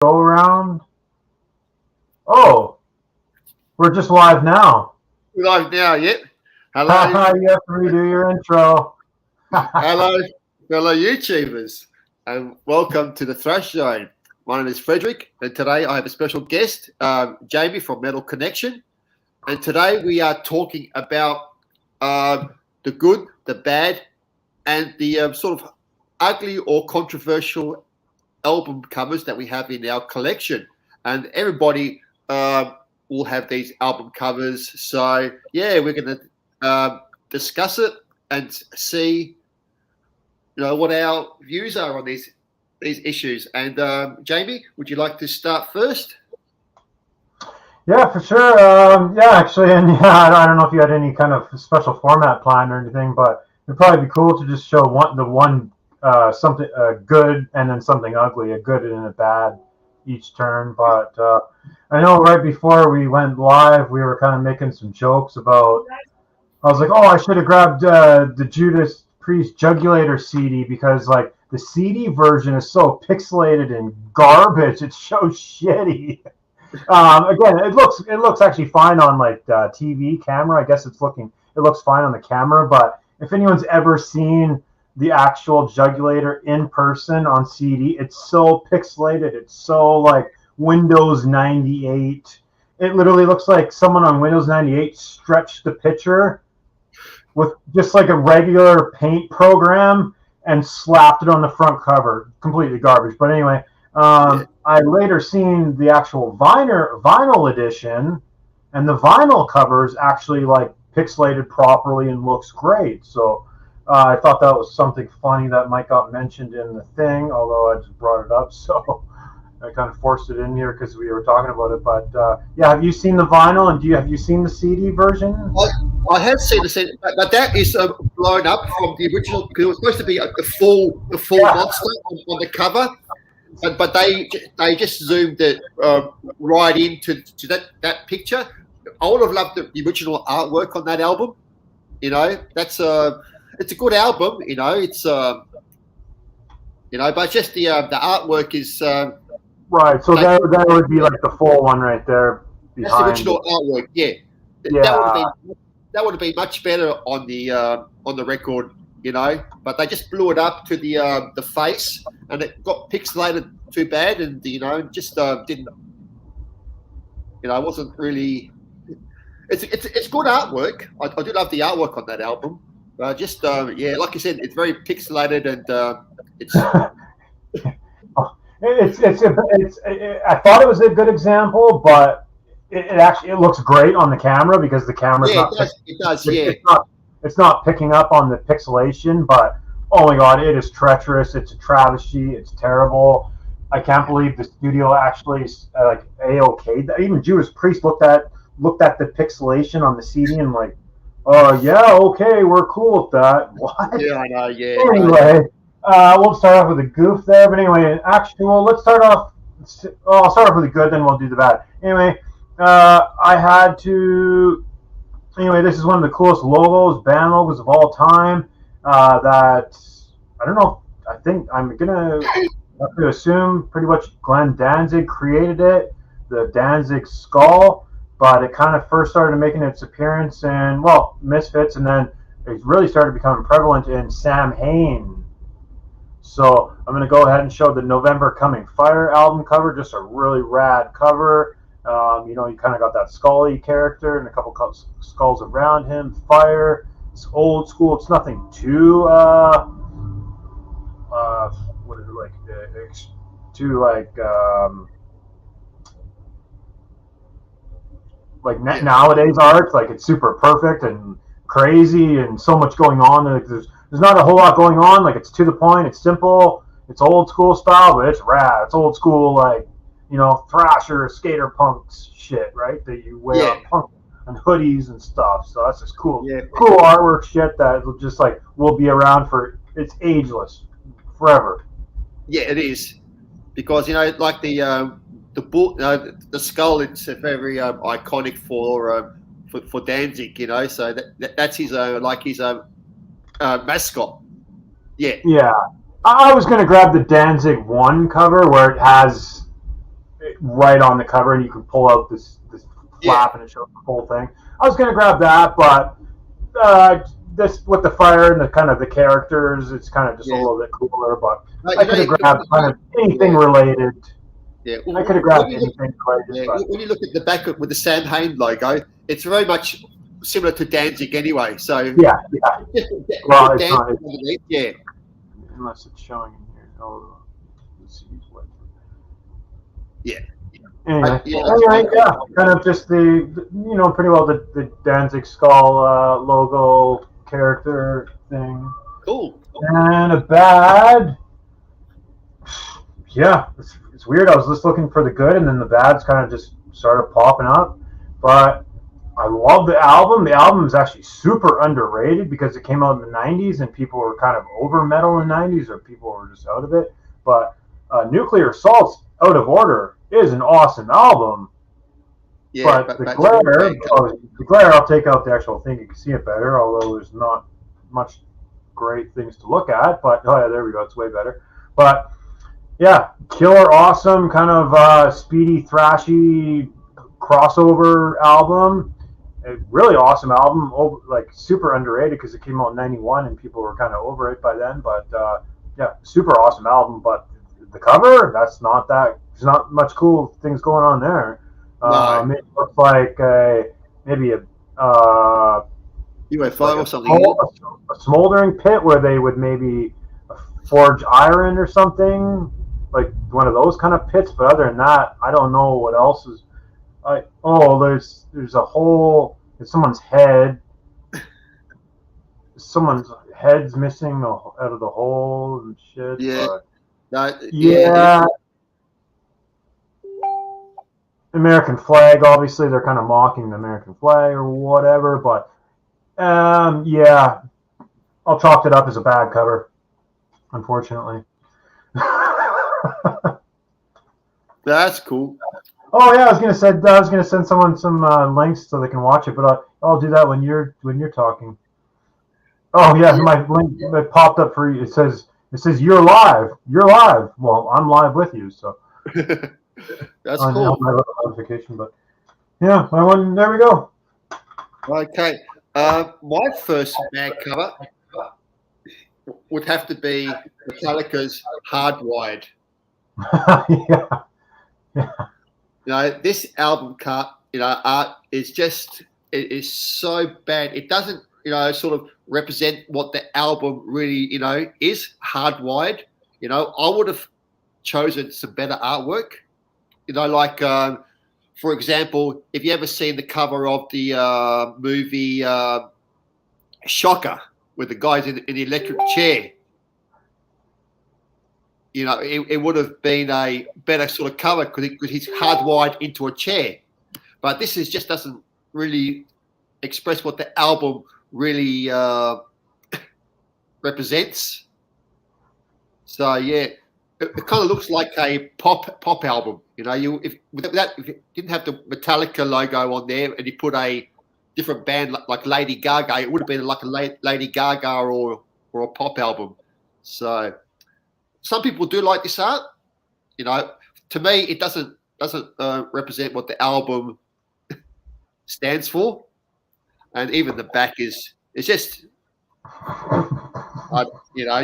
Go around. Oh, we're just live now. We're live now, yep. Hello, You have to redo your intro. hello, fellow YouTubers, and welcome to the Thrash Zone. My name is Frederick, and today I have a special guest, Jamie from Metal Connection. And today we are talking about the good, the bad, and the sort of ugly or controversial album covers that we have in our collection. And everybody will have these album covers. So, yeah, we're going to discuss it and see, what our views are on these issues. And Jamie, would you like to start first? Yeah, for sure. Actually, and I don't know if you had any kind of special format plan or anything, but it'd probably be cool to just show one something good and then something ugly, a good and a bad each turn. But I know right before we went live, we were kind of making some jokes about. I was like, oh, I should have grabbed the Judas Priest Jugulator CD because like the CD version is so pixelated and garbage. It's so shitty. Again, it looks actually fine on like TV camera. I guess it looks fine on the camera. But if anyone's ever seen the actual Jugulator in person on CD, it's so pixelated. It's so like Windows 98. It literally looks like someone on Windows 98 stretched the picture with just like a regular paint program and slapped it on the front cover. Completely garbage. But anyway, I later seen the actual vinyl edition, and the vinyl cover is actually like pixelated properly and looks great. So I thought that was something funny that Mike got mentioned in the thing, although I just brought it up. So I kind of forced it in here because we were talking about it. But yeah, have you seen the vinyl, and have you seen the CD version? I have seen the CD, but that is blown up from the original. Because it was supposed to be the full monster on the cover, but they just zoomed it right into that picture. I would have loved the original artwork on that album. That's it's a good album. It's but just the artwork is right. So that would be like the full one right there. That's the original artwork. Yeah. That would have been much better on the record. But they just blew it up to the face, and it got pixelated too bad, and just didn't. Wasn't really. It's good artwork. I do love the artwork on that album. Just like you said, it's very pixelated, and it's. I thought it was a good example, but it looks great on the camera because the camera's it does. It's not picking up on the pixelation, but oh my god, it is treacherous. It's a travesty. It's terrible. I can't believe the studio actually like A-OK. Even Judas Priest looked at the pixelation on the CD and like, oh yeah, okay, we're cool with that. What? Yeah, I know. Yeah. Anyway, we'll start off with a goof there, but anyway, actually, well, let's start off. I'll start off with the good, then we'll do the bad. Anyway, I had to. Anyway, this is one of the coolest band logos of all time. That I don't know. I think I'm gonna have to assume pretty much Glenn Danzig created it, the Danzig skull. But it kind of first started making its appearance in Misfits, and then it really started becoming prevalent in Samhain. So I'm gonna go ahead and show the November Coming Fire album cover, just a really rad cover. You kind of got that Scully character and a couple skulls around him. Fire. It's old school. It's nothing too what is it like? Too like nowadays art. Like it's super perfect and crazy and so much going on. Like there's not a whole lot going on. Like it's to the point. It's simple. It's old school style, but it's rad. It's old school like. Thrasher, skater punks shit, right? That you wear on punk and hoodies and stuff. So that's just cool. Yeah. Cool artwork shit that just like will be around it's ageless, forever. Yeah, it is. Because, like the skull, it's a very iconic for Danzig, so that's his mascot. Yeah. Yeah. I was going to grab the Danzig 1 cover where it has right on the cover, and you can pull out this flap and it shows the whole thing. I was gonna grab that, but this with the fire and the kind of the characters, it's kind of just a little bit cooler. But I could have grabbed kind of anything related. Yeah, I could have grabbed anything related. Yeah, when you look at the back with the Sam Hain logo, it's very much similar to Danzig anyway. So yeah. Well, it's not, yeah. Unless it's showing in here. Oh, let's see what. Yeah. Anyway, yeah, kind of just the pretty well the Danzig skull logo character thing. Cool. And a bad. Yeah, it's weird. I was just looking for the good, and then the bads kind of just started popping up. But I love the album. The album is actually super underrated because it came out in the 90s, and people were kind of over metal in the 90s, or people were just out of it. But Nuclear Assault's Out of Order is an awesome album. Yeah, but the glare, I'll take out the actual thing. You can see it better, although there's not much great things to look at. But oh yeah, there we go. It's way better. But yeah, killer, awesome, kind of speedy, thrashy crossover album. A really awesome album, like super underrated because it came out in '91 and people were kind of over it by then. But yeah, super awesome album. But the cover, there's not much cool things going on there. No. It looks like maybe a UFO or something. A smoldering pit where they would maybe forge iron or something, like one of those kind of pits. But other than that, I don't know what else is. There's a hole in someone's head. Someone's head's missing out of the hole and shit. Yeah. Yeah. American flag, obviously they're kind of mocking the American flag or whatever, but yeah, I'll chalk it up as a bad cover, unfortunately. That's cool. Oh yeah, I was gonna send someone some links so they can watch it, but I'll do that when you're talking. Oh yeah, my link it popped up for you. It says you're live. You're live. Well, I'm live with you, so. That's cool. My little notification, but yeah, my one. There we go. Okay, my first bad cover would have to be Metallica's Hardwired. Yeah. This album cut, art is just it is so bad. It doesn't, sort of represent what the album really, is. Hardwired. I would have chosen some better artwork. Like, for example, if you ever seen the cover of the movie Shocker, with the guys in the electric chair, it would have been a better sort of cover because he's hardwired into a chair. But this just doesn't really express what the album really represents. So, yeah. It kind of looks like a pop album, if you didn't have the Metallica logo on there and you put a different band like Lady Gaga, it would have been like a Lady Gaga or a pop album. So some people do like this art. To me, it doesn't represent what the album stands for, and even the back it's just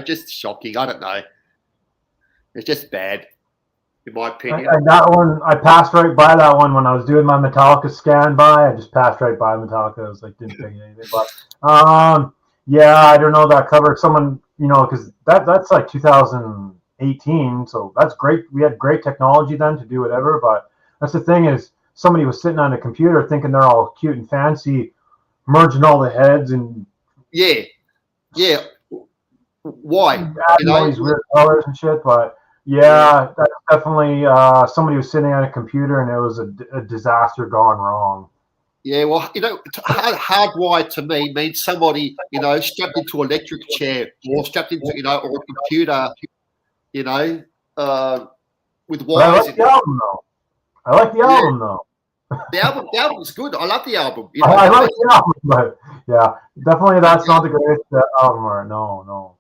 just shocking. I don't know. It's just bad, in my opinion. That one, I passed right by that one when I was doing my Metallica scan by. I just passed right by Metallica. I was like, didn't think anything. But yeah, I don't know that cover. Someone, because that's like 2018, so that's great. We had great technology then to do whatever. But that's the thing is, somebody was sitting on a computer thinking they're all cute and fancy, merging all the heads and yeah. Why? Adding all these weird colors and shit, but. Yeah, that's definitely somebody was sitting on a computer and it was a disaster gone wrong. Yeah, well, hardwired to me means somebody, strapped into an electric chair or strapped into, or a computer, with wires. I like the album though. The album's good. I love the album. I like the album, but yeah, definitely that's not the greatest album. No.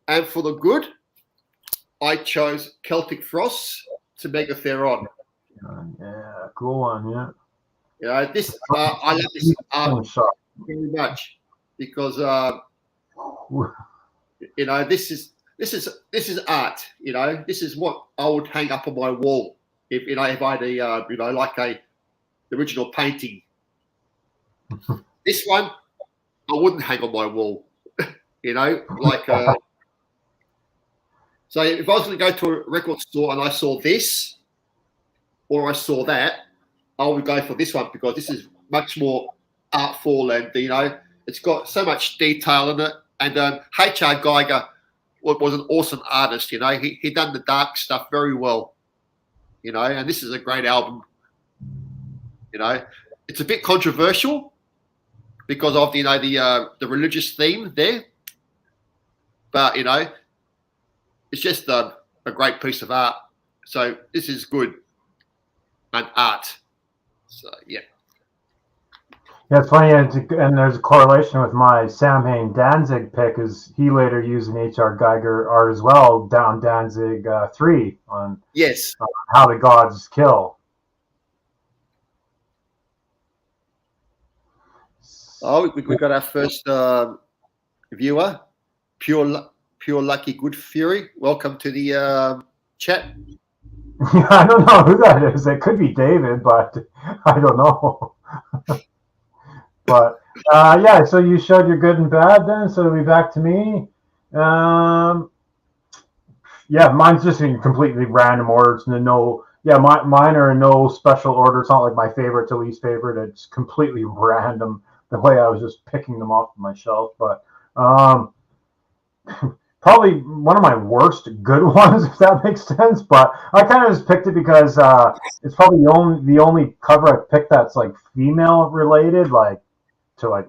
And for the good, I chose Celtic Frost to Megatheron. Yeah, cool one. Yeah. You know, this I love this art very much because you know this is art. You know, this is what I would hang up on my wall if I had a like the original painting. This one I wouldn't hang on my wall. You know, like so if I was going to go to a record store and I saw this or I saw that, I would go for this one because this is much more artful and it's got so much detail in it. And H.R. Geiger was an awesome artist. You know, he done the dark stuff very well. You know, and this is a great album. You know, it's a bit controversial because of the religious theme there, but it's just a great piece of art. So this is good and art. So yeah. Yeah, it's funny, and there's a correlation with my Samhain Danzig pick, is he later used an H.R. Geiger art as well, down Danzig 3 on yes How the Gods Kill. Oh, we got our first viewer, Pure Lucky Good Fury. Welcome to the chat. I don't know who that is. It could be David, but I don't know. But yeah, so you showed your good and bad then, so it'll be back to me. Yeah, mine's just in completely random order. Mine are in no special order. It's not like my favorite to least favorite. It's completely random the way I was just picking them off my shelf. But probably one of my worst good ones, if that makes sense. But I kind of just picked it because it's probably the only cover I've picked that's like female related, like to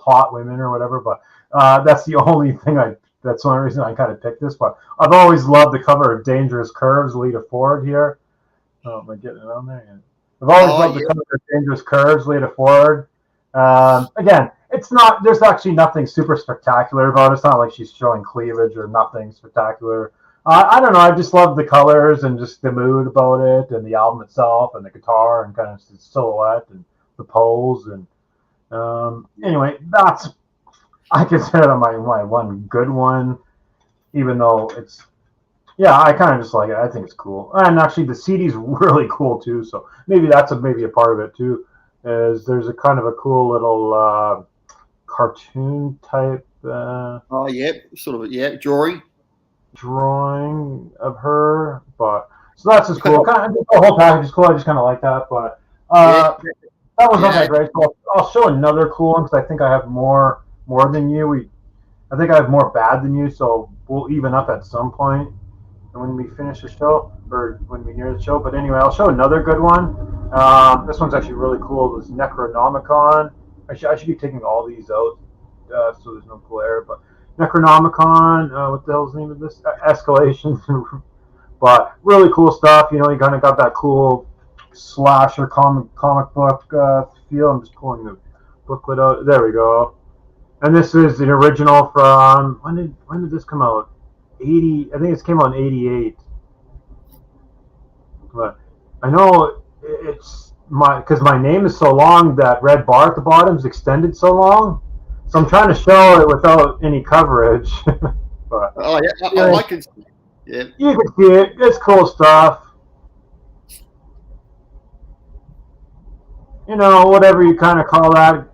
hot women or whatever. But that's the only thing that's the only reason I kind of picked this. But I've always loved the cover of Dangerous Curves, Lita Ford here. Oh, am I getting it on there? Yeah. I've always loved the cover of Dangerous Curves, Lita Ford. Again, there's actually nothing super spectacular about it. It's not like she's showing cleavage or nothing spectacular. I don't know. I just love the colors and just the mood about it and the album itself and the guitar and kind of the silhouette and the pose. And anyway, I consider that my one good one, even though I kind of just like it. I think it's cool. And actually the CD's really cool too. So maybe that's maybe a part of it too. Is there's a kind of a cool little cartoon type drawing of her, but so that's just cool. Kind of, the whole package is cool. I just kind of like that, but that was not that great. So I'll show another cool one because I think I have more than you. I think I have more bad than you, so we'll even up at some point when we finish the show or when we near the show. But anyway, I'll show another good one. This one's actually really cool. This Necronomicon. I should be taking all these out so there's no glare. But Necronomicon, what the hell's the name of this? Escalation. But really cool stuff. You kind of got that cool slasher comic book feel. I'm just pulling the booklet out. There we go. And this is an original from when did this come out? 80. I think it came out in 88. But I know it's because my name is so long that red bar at the bottom is extended so long, so I'm trying to show it without any coverage. But I can see it. You can see it. It's cool stuff. Whatever you kind of call that.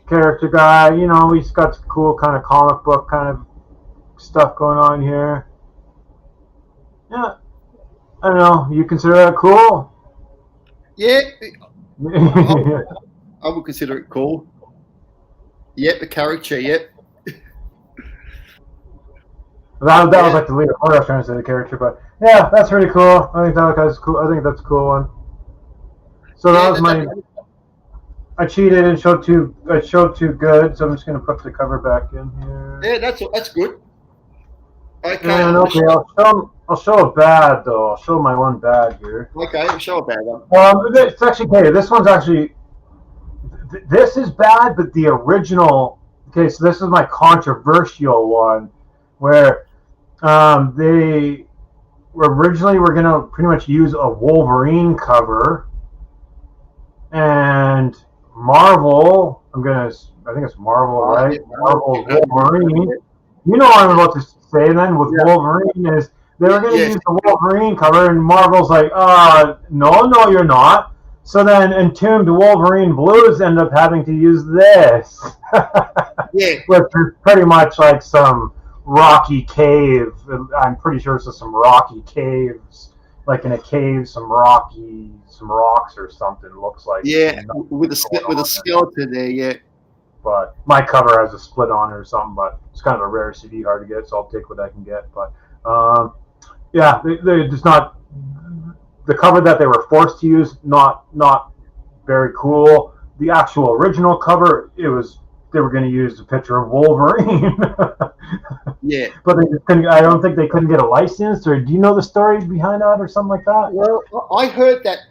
Character guy. He's got some cool kind of comic book kind of stuff going on here. Yeah. I don't know. You consider that cool? Yeah. I would consider it cool. Yep, the character, yep. That was like the leader. I was trying to say the character, but yeah, that's pretty cool. I think that guy's cool. I think that's a cool one. So that was my. I cheated and showed too good, so I'm just gonna put the cover back in here. Yeah, that's good. Okay. Okay, I'll show a bad though. I'll show my one bad here. Okay, show a bad one. It's actually okay. This one's actually. This is bad, but the original. Okay, so this is my controversial one, where they originally were gonna pretty much use a Wolverine cover, and Marvel. I think it's Marvel, right? Marvel Wolverine. You know what I'm about to say then with Wolverine is they were going to use the Wolverine cover, and Marvel's like, no, you're not. So then Entombed Wolverine Blues end up having to use this. Yeah. Which is pretty much like some rocky cave. I'm pretty sure it's just some rocky caves. Like in a cave, some rocks or something looks like. Yeah, with a skeleton there, yeah. But my cover has a split on it or something, but it's kind of a rare CD, hard to get, so I'll take what I can get. But yeah, they just not the cover that they were forced to use. Not very cool. The actual original cover, they were going to use a picture of Wolverine. Yeah, but they just couldn't. I don't think they couldn't get a license. Or do you know the story behind that, or something like that? Well, I heard that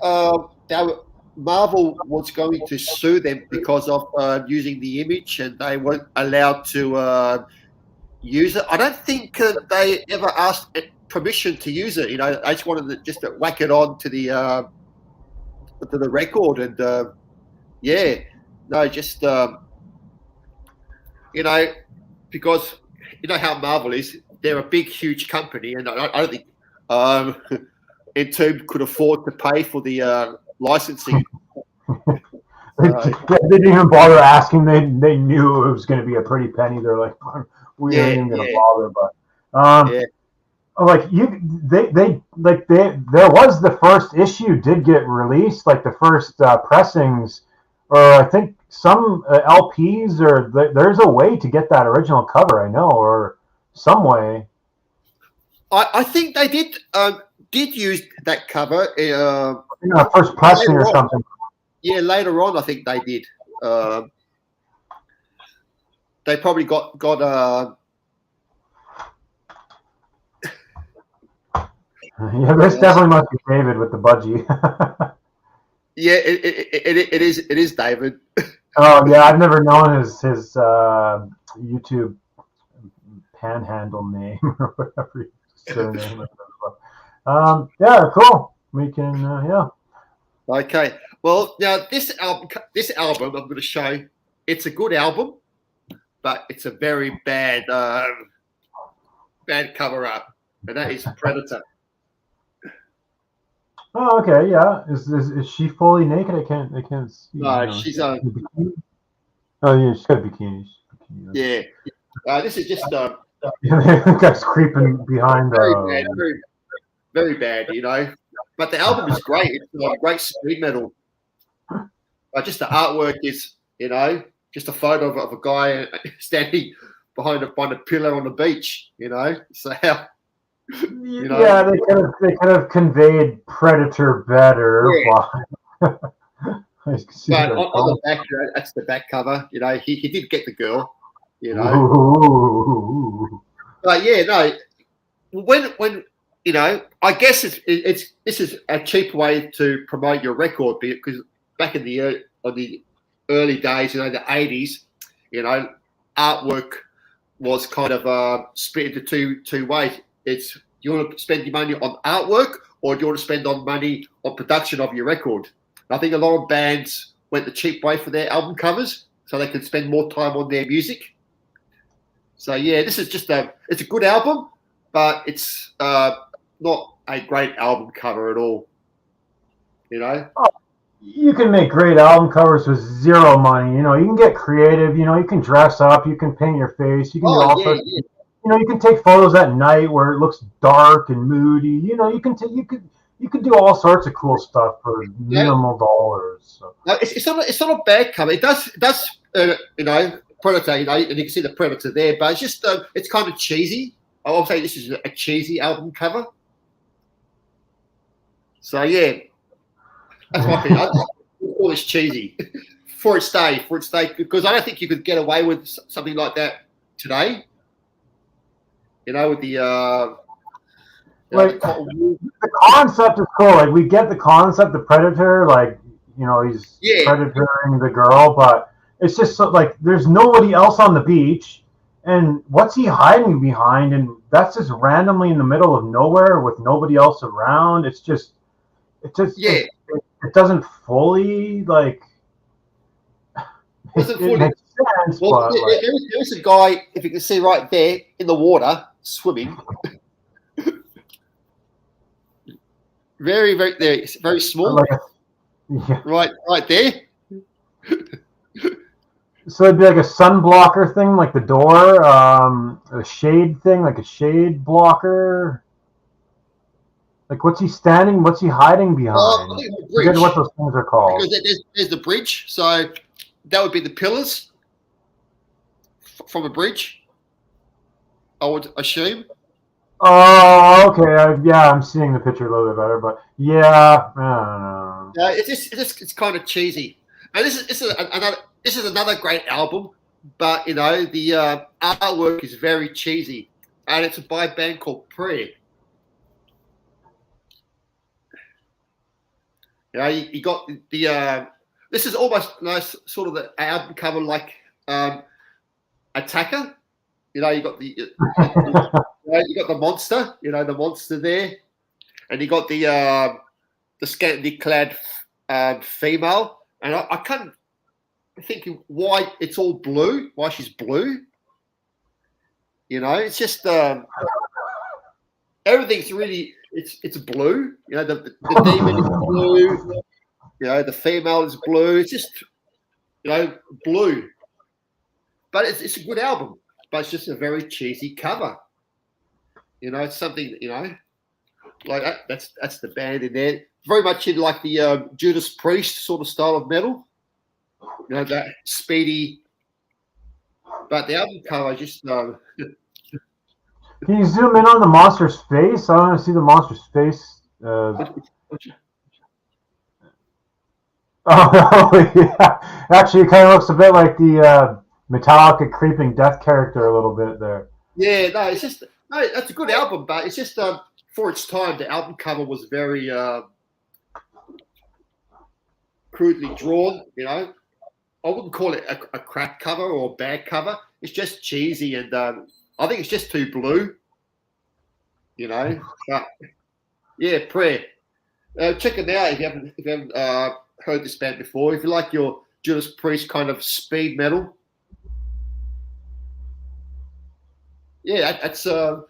Marvel was going to sue them because of using the image, and they weren't allowed to use it. I don't think they ever asked permission to use it. You know, they just wanted to whack it on to the record, and because you know how Marvel is. They're a big, huge company, and I don't think Entombed could afford to pay for the licensing. They didn't even bother asking. They knew it was going to be a pretty penny. They're like, we ain't even going to bother. But there was the first issue did get released, like the first pressings, or I think some LPs, or there's a way to get that original cover. I know, or some way. I think they did use that cover. First pressing or something. Yeah, later on, I think they did. They probably got. Yeah, this definitely must be David with the budgie. Yeah, it is David. Oh yeah, I've never known his YouTube panhandle name or whatever surname. Yeah, cool. We can Okay. Well, now this album I'm going to show. It's a good album, but it's a very bad cover up, and that is Predator. Oh, okay, yeah. Is she fully naked? I can't see. No, she's Oh yeah, she's got a bikini. Yeah. This is just the guy's creeping behind. Very, very bad, you know. But the album is great. It's like great speed metal. But just the artwork is, you know, just a photo of a guy standing behind a pillar on the beach, you know. So how, you know. Yeah, they could have conveyed Predator better. Yeah. But on the back, that's the back cover. You know, he did get the girl. You know. Ooh. But yeah, no. When you know, I guess this is a cheap way to promote your record, because back in the early days, you know, the 80s, you know, artwork was kind of split into two ways. It's, do you want to spend your money on artwork, or do you want to spend money on production of your record? And I think a lot of bands went the cheap way for their album covers, so they could spend more time on their music. So yeah, this is just it's a good album, but it's not a great album cover at all. You know? Oh, you can make great album covers with zero money. You know, you can get creative. You know, you can dress up. You can paint your face. You can do all sorts. Yeah. You know, you can take photos at night where it looks dark and moody. You know, you can do all sorts of cool stuff for minimal dollars. So. No, it's not a bad cover. It does you know, Predator. You know, and you can see the Predator there, but it's just it's kind of cheesy. I would say this is a cheesy album cover. So yeah, that's my opinion. I call this cheesy for its day, because I don't think you could get away with something like that today. You know, with the the concept is cool. Like, we get the concept, the Predator, like, you know, he's predatoring the girl, but it's just like there's nobody else on the beach, and what's he hiding behind? And that's just randomly in the middle of nowhere with nobody else around. It's just Yeah, it doesn't fully like wasn't it fully. makes sense, Well, but like there's a guy, if you can see right there in the water swimming. Very, very there. It's very small. like yeah. Right there. So it'd be like a sun blocker thing, like the door, a shade thing, like a shade blocker. Like what's he standing? What's he hiding I behind? think the Forget bridge. what those things are called. Because there's the bridge, so that would be the pillars from a bridge, I would assume. Oh, okay. Yeah, I'm seeing the picture a little bit better, but yeah, I don't know. Yeah, it's kind of cheesy, and this is another great album, but the artwork is very cheesy, and it's by a band called Prayer. You got the this is almost nice, sort of the album cover like Attacker. You got the you got the monster, the monster there, and you got the scantily clad female, and I can't thinking why it's all blue, why she's blue. It's just everything's really it's blue. The demon is blue. The female is blue. It's just blue, but it's a good album. But it's just a very cheesy cover. It's something like that. That's the band in there. Very much in like the Judas Priest sort of style of metal. That speedy. But the album cover just. Can you zoom in on the monster's face? I want to see the monster's face. Oh, yeah. Actually, it kind of looks a bit like the Metallica Creeping Death character a little bit there. Yeah, no, it's just that's a good album, but it's just for its time, the album cover was very crudely drawn. I wouldn't call it a crap cover or a bad cover. It's just cheesy, and I think it's just too blue. But yeah, Prayer. Check it out if you haven't heard this band before. If you like your Judas Priest kind of speed metal. Yeah, that's so.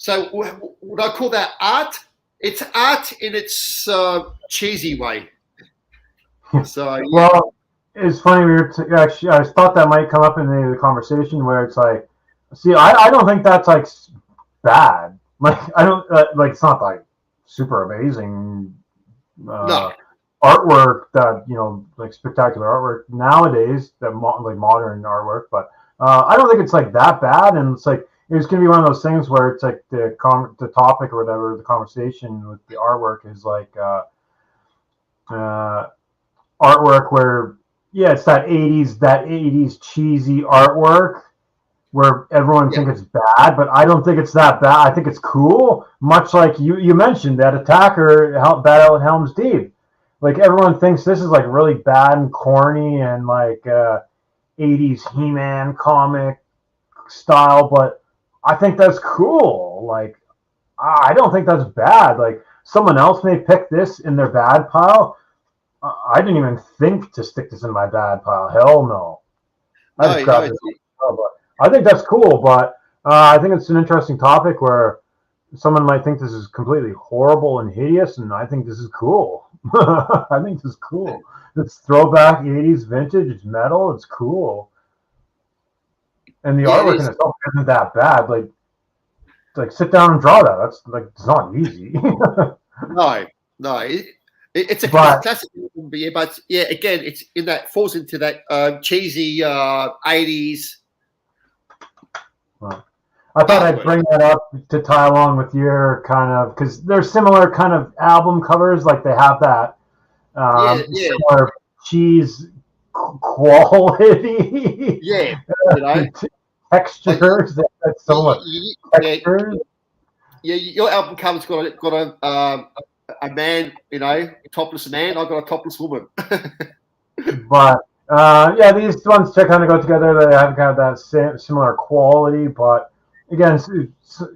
Would I call that art? It's art in its cheesy way. So yeah. Well, it's funny. Actually, I thought that might come up in the conversation where it's like, see, I don't think that's like bad. Like I don't like it's not like super amazing No. artwork that like spectacular artwork nowadays that like modern artwork, but I don't think it's like that bad. And it's like it's gonna be one of those things where it's like the topic or whatever, the conversation with the artwork is like artwork where it's that 80s cheesy artwork where everyone thinks it's bad, but I don't think it's that bad. I think it's cool, much like you mentioned that Attacker, Bad Out Helm's Deep. Like everyone thinks this is like really bad and corny and like 80s He-Man comic style, but I think that's cool. Like I don't think that's bad. Like someone else may pick this in their bad pile. I didn't even think to stick this in my bad pile. Hell no. I think that's cool, but I think it's an interesting topic where someone might think this is completely horrible and hideous, and I think this is cool. I think this is cool. It's throwback 80s vintage. It's metal. It's cool. And the artwork in itself isn't that bad. Like sit down and draw that. That's like it's not easy. No. It's a classic album, but again, it's falls into that cheesy 80s. Well, I thought I'd bring that up to tie along with your kind of because they're similar kind of album covers. Like they have that similar cheese quality. Yeah, textures. That's similar textures. Yeah, your album cover's got a man, topless man. I've got a topless woman. But these ones kind of go together. They have kind of that similar quality, but again,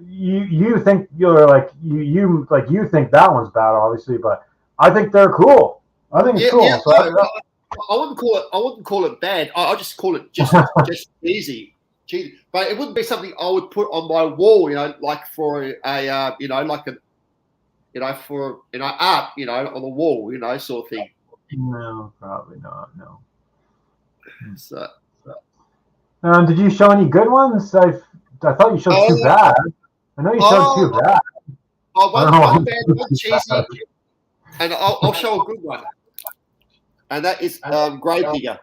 you think you're like you think that one's bad, obviously, but I think they're cool. I think it's cool. So I wouldn't call it bad. I just call it just easy. But it wouldn't be something I would put on my wall. Like for a like a for art. On the wall. Sort of thing. No, probably not. No. So. Did you show any good ones? I thought you showed two bad. I know you showed two bad. One bad, one cheesy, and I'll show a good one. And that is Gravedigger.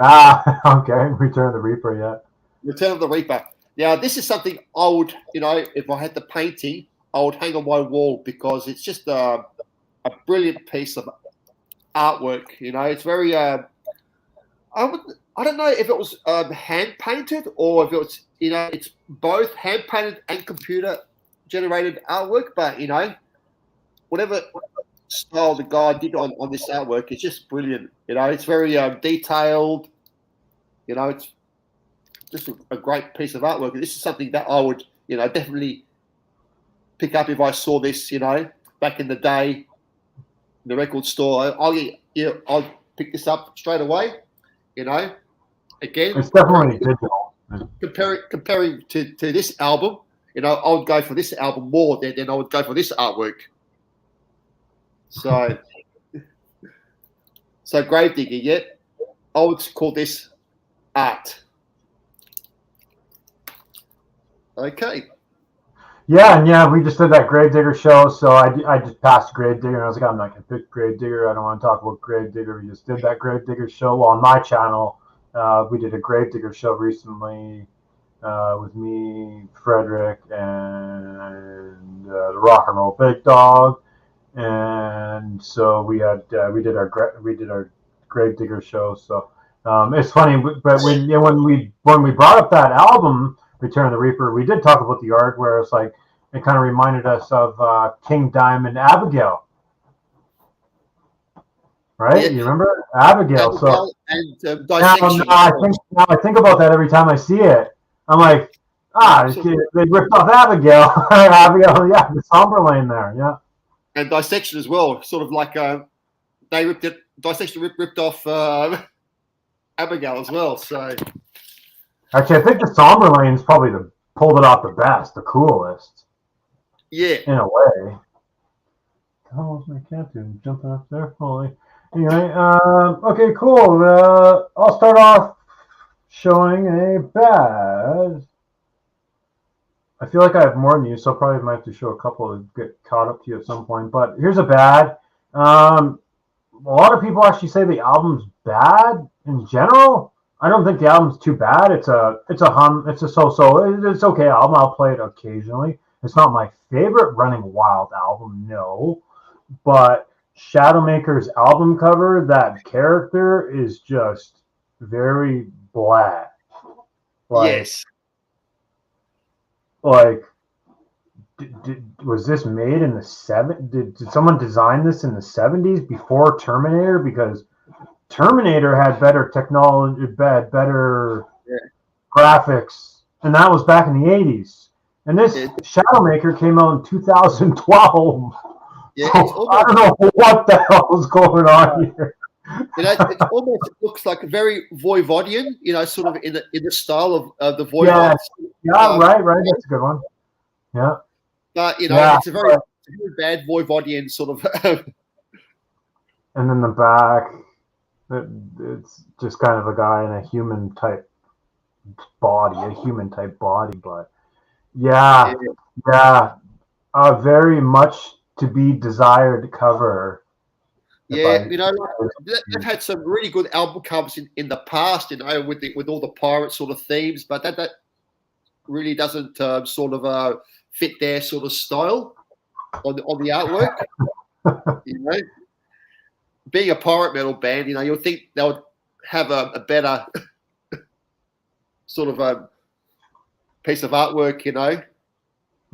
Okay. Return of the Reaper, yeah. Return of the Reaper. Now, this is something I would, if I had the painting, I would hang on my wall because it's just a brilliant piece of artwork. It's very. I don't know if it was hand painted or if it was, it's both hand painted and computer generated artwork. But whatever style the guy did on this artwork, it's just brilliant. It's very detailed. It's just a great piece of artwork. This is something that I would, definitely pick up if I saw this, back in the day in the record store. I'll pick this up straight away. Again, it's definitely digital. Comparing to this album, I would go for this album more than I would go for this artwork. So Gravedigger, yeah, I would call this art. Okay. Yeah, we just did that Gravedigger show, so I just passed Gravedigger, and I was like, I'm not gonna pick Gravedigger. I don't want to talk about Gravedigger. We just did that Gravedigger show on my channel. We did a Gravedigger show recently with me, Frederick, and the Rock and Roll Big Dog, and so we did our Gravedigger show. So it's funny, but when we brought up that album, Return of the Reaper, we did talk about the art where it's like it kind of reminded us of King Diamond Abigail, right? Yeah. You remember Abigail? So and now I think about that every time I see it. I'm like, they ripped off Abigail. Abigail, yeah, the Somberlane there, yeah. And Dissection as well, sort of like they ripped it. Dissection ripped off Abigail as well. So. Actually, I think the Somberlane's probably pulled it off the best, the coolest. Yeah. In a way. Oh, my cat dude jumping up there. Holy. Anyway, okay, cool. I'll start off showing a bad. I feel like I have more than you, so I probably might have to show a couple to get caught up to you at some point. But here's a bad. A lot of people actually say the album's bad in general. I don't think the album's too bad. It's a so-so. It's okay album. I'll play it occasionally. It's not my favorite Running Wild album, no. But Shadowmaker's album cover, that character is just very black. Yes. Like, was this made in the 70s? Did someone design this in the 70s before Terminator? Because Terminator had better technology, better graphics, and that was back in the 80s. And this Shadowmaker came out in 2012. Yeah, so I don't know what the hell is going on here. It almost looks like a very Voivodian, sort of in the style of the Voivod. Yeah, right. That's a good one. Yeah. But it's a very bad Voivodian sort of. And then the back, it's just kind of a guy in a human type body, but yeah, very much to be desired cover. Yeah, they've had some really good album covers in the past, with all the pirate sort of themes, but that really doesn't sort of fit their sort of style on the artwork. Being a pirate metal band, you'll think they would have a better sort of a piece of artwork,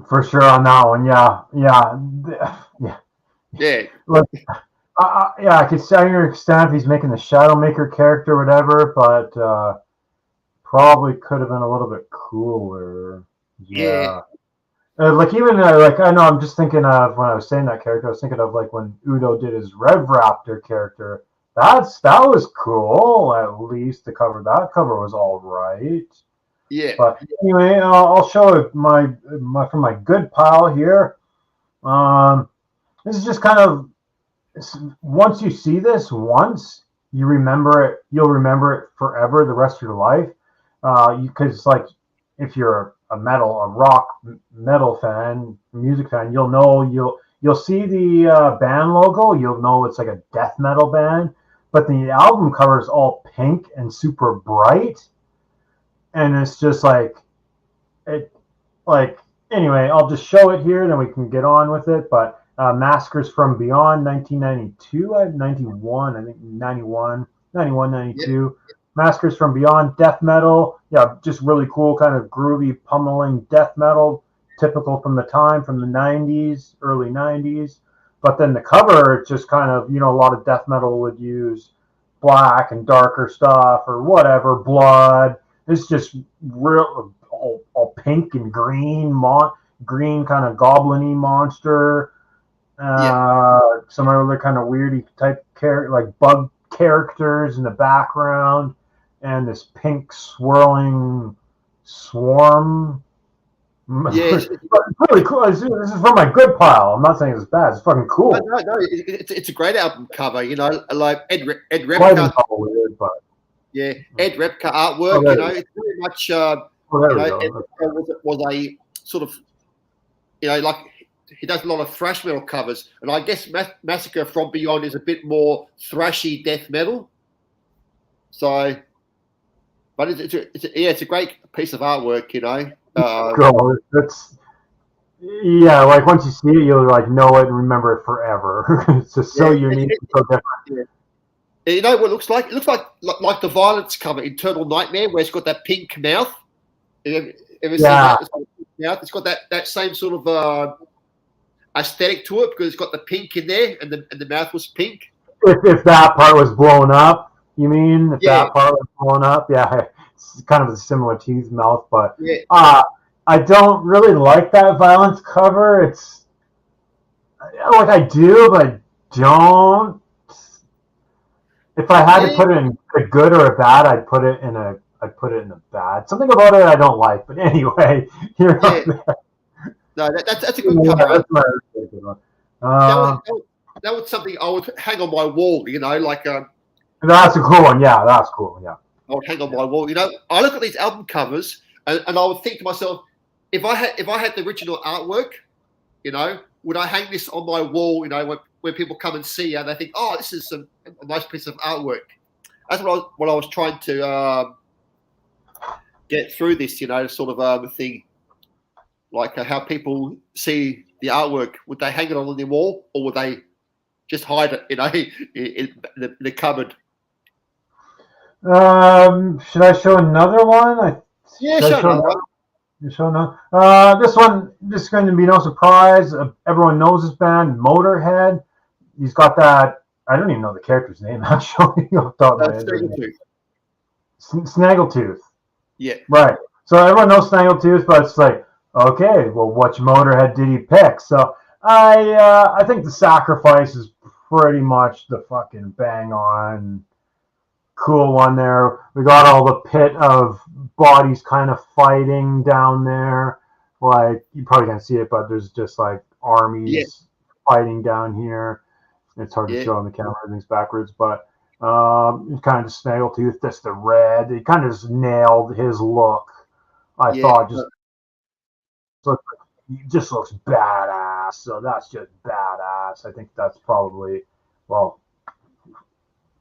For sure on that one, yeah. Look, I could say I understand if he's making the Shadowmaker character or whatever, but probably could have been a little bit cooler. Yeah, Yeah. Like even like I know I'm just thinking of when I was saying that character, I was thinking of like when Udo did his Rev Raptor character. That was cool. At least that cover was all right. yeah, But anyway, I'll show my from my good pile here. Um, this is just kind of once you see this once, you remember it. You'll remember it forever, the rest of your life. Because like if you're a rock metal fan, music fan, you'll see the band logo. You'll know it's like a death metal band, but the album cover is all pink and super bright, and it's just it like anyway, I'll just show it here, then we can get on with it. But Maskers from Beyond, 1992, 91, I think 91, 91, yeah, 92. Maskers from Beyond, death metal. Yeah, just really cool, kind of groovy, pummeling death metal, typical from the time, from the 90s, early 90s. But then the cover, it's just kind of, a lot of death metal would use black and darker stuff or whatever, blood. It's just real all pink and green, green kind of goblin-y monster. yeah, Some other kind of weirdy type character, like bug characters in the background, and this pink swirling swarm. yeah. Really cool. This is from my good pile. I'm not saying it's bad. It's fucking No, cool. no, no. It's a great album cover. Like Ed Lighting Repka. all weird, but Yeah, Ed Repka oh, artwork. there we go. It's very much. Oh, there we Ed go. Repka was a sort of like he does a lot of thrash metal covers, and I guess Massacre from Beyond is a bit more thrashy death metal. So, but it's a great piece of artwork. Cool. Yeah, like once you see it, you'll like know it and remember it forever. It's just so Yeah, unique, so different. you know what it looks like? It looks like the Violence cover, Eternal Nightmare, where it's got that pink mouth. Ever seen Yeah, that? It's got a pink mouth. It's got that same sort of aesthetic to it because it's got the pink in there, and the mouth was pink. if that part was blown up, you mean? If Yeah, that part was blown up, yeah, it's kind of a similar teeth mouth, but yeah, I don't really like that violence cover. It's like I do, but I don't. If I had to yeah, put it in a good or a bad, I'd put it in a bad. Something about it I don't like, but anyway, you're yeah. yeah, No, that's a good cover. that's my good one. That was, Um, that was that was something I would hang on my wall. Like that's a cool one. Yeah, that's cool. Yeah. I would hang on my wall. I look at these album covers and I would think to myself, if I had the original artwork, would I hang this on my wall? When people come and see and they think, oh, this is a nice piece of artwork. That's what I was trying to get through this, sort of thing, like how people see the artwork. Would they hang it on their wall, or would they just hide it, in the cupboard? Should I show another one? Yeah, Should I sure. show No, another? Show no. This is going to be no surprise. Everyone knows this band, Motorhead. He's got that. I don't even know the character's name actually. Off the top of my head. Snaggletooth. Yeah, Right. So everyone knows Snaggletooth, but it's like, okay, well, which Motorhead did he pick? So I think the Sacrifice is pretty much the fucking bang on cool one there. We got all the pit of bodies kind of fighting down there. Like you probably can't see it, but there's just like armies fighting down here. It's hard to show on the camera; everything's backwards. But it's kind of just Snaggletooth, just the red. It kind of just nailed his look. I thought just looks badass. So that's just badass. I think that's probably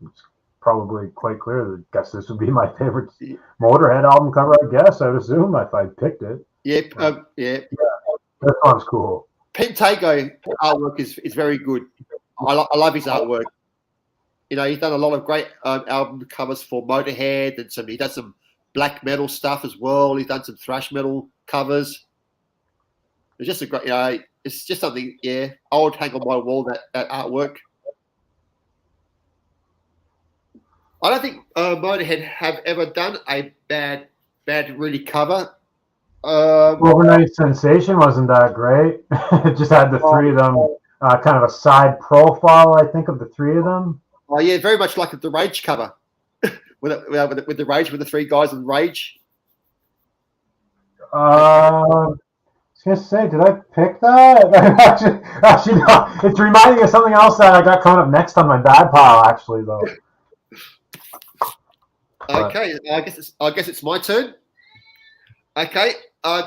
it's probably quite clear. I guess this would be my favorite Motorhead album cover. I guess I would assume if I picked it. Yeah, That one's cool. Pentago artwork is very good. I love his artwork. He's done a lot of great album covers for Motorhead, and he does some black metal stuff as well. He's done some thrash metal covers. It's just a great, it's just something. Yeah, I would hang on my wall that artwork. I don't think Motorhead have ever done a bad really cover. Overnight Sensation wasn't that great. It just had the three of them, kind of a side profile, I think, of the three of them. Oh yeah, very much like the Rage cover with the Rage, with the three guys in Rage. I was gonna say, did I pick that? actually, no. It's reminding me of something else that I got coming up next on my bad pile. Actually, though. Okay, I guess it's my turn. Okay,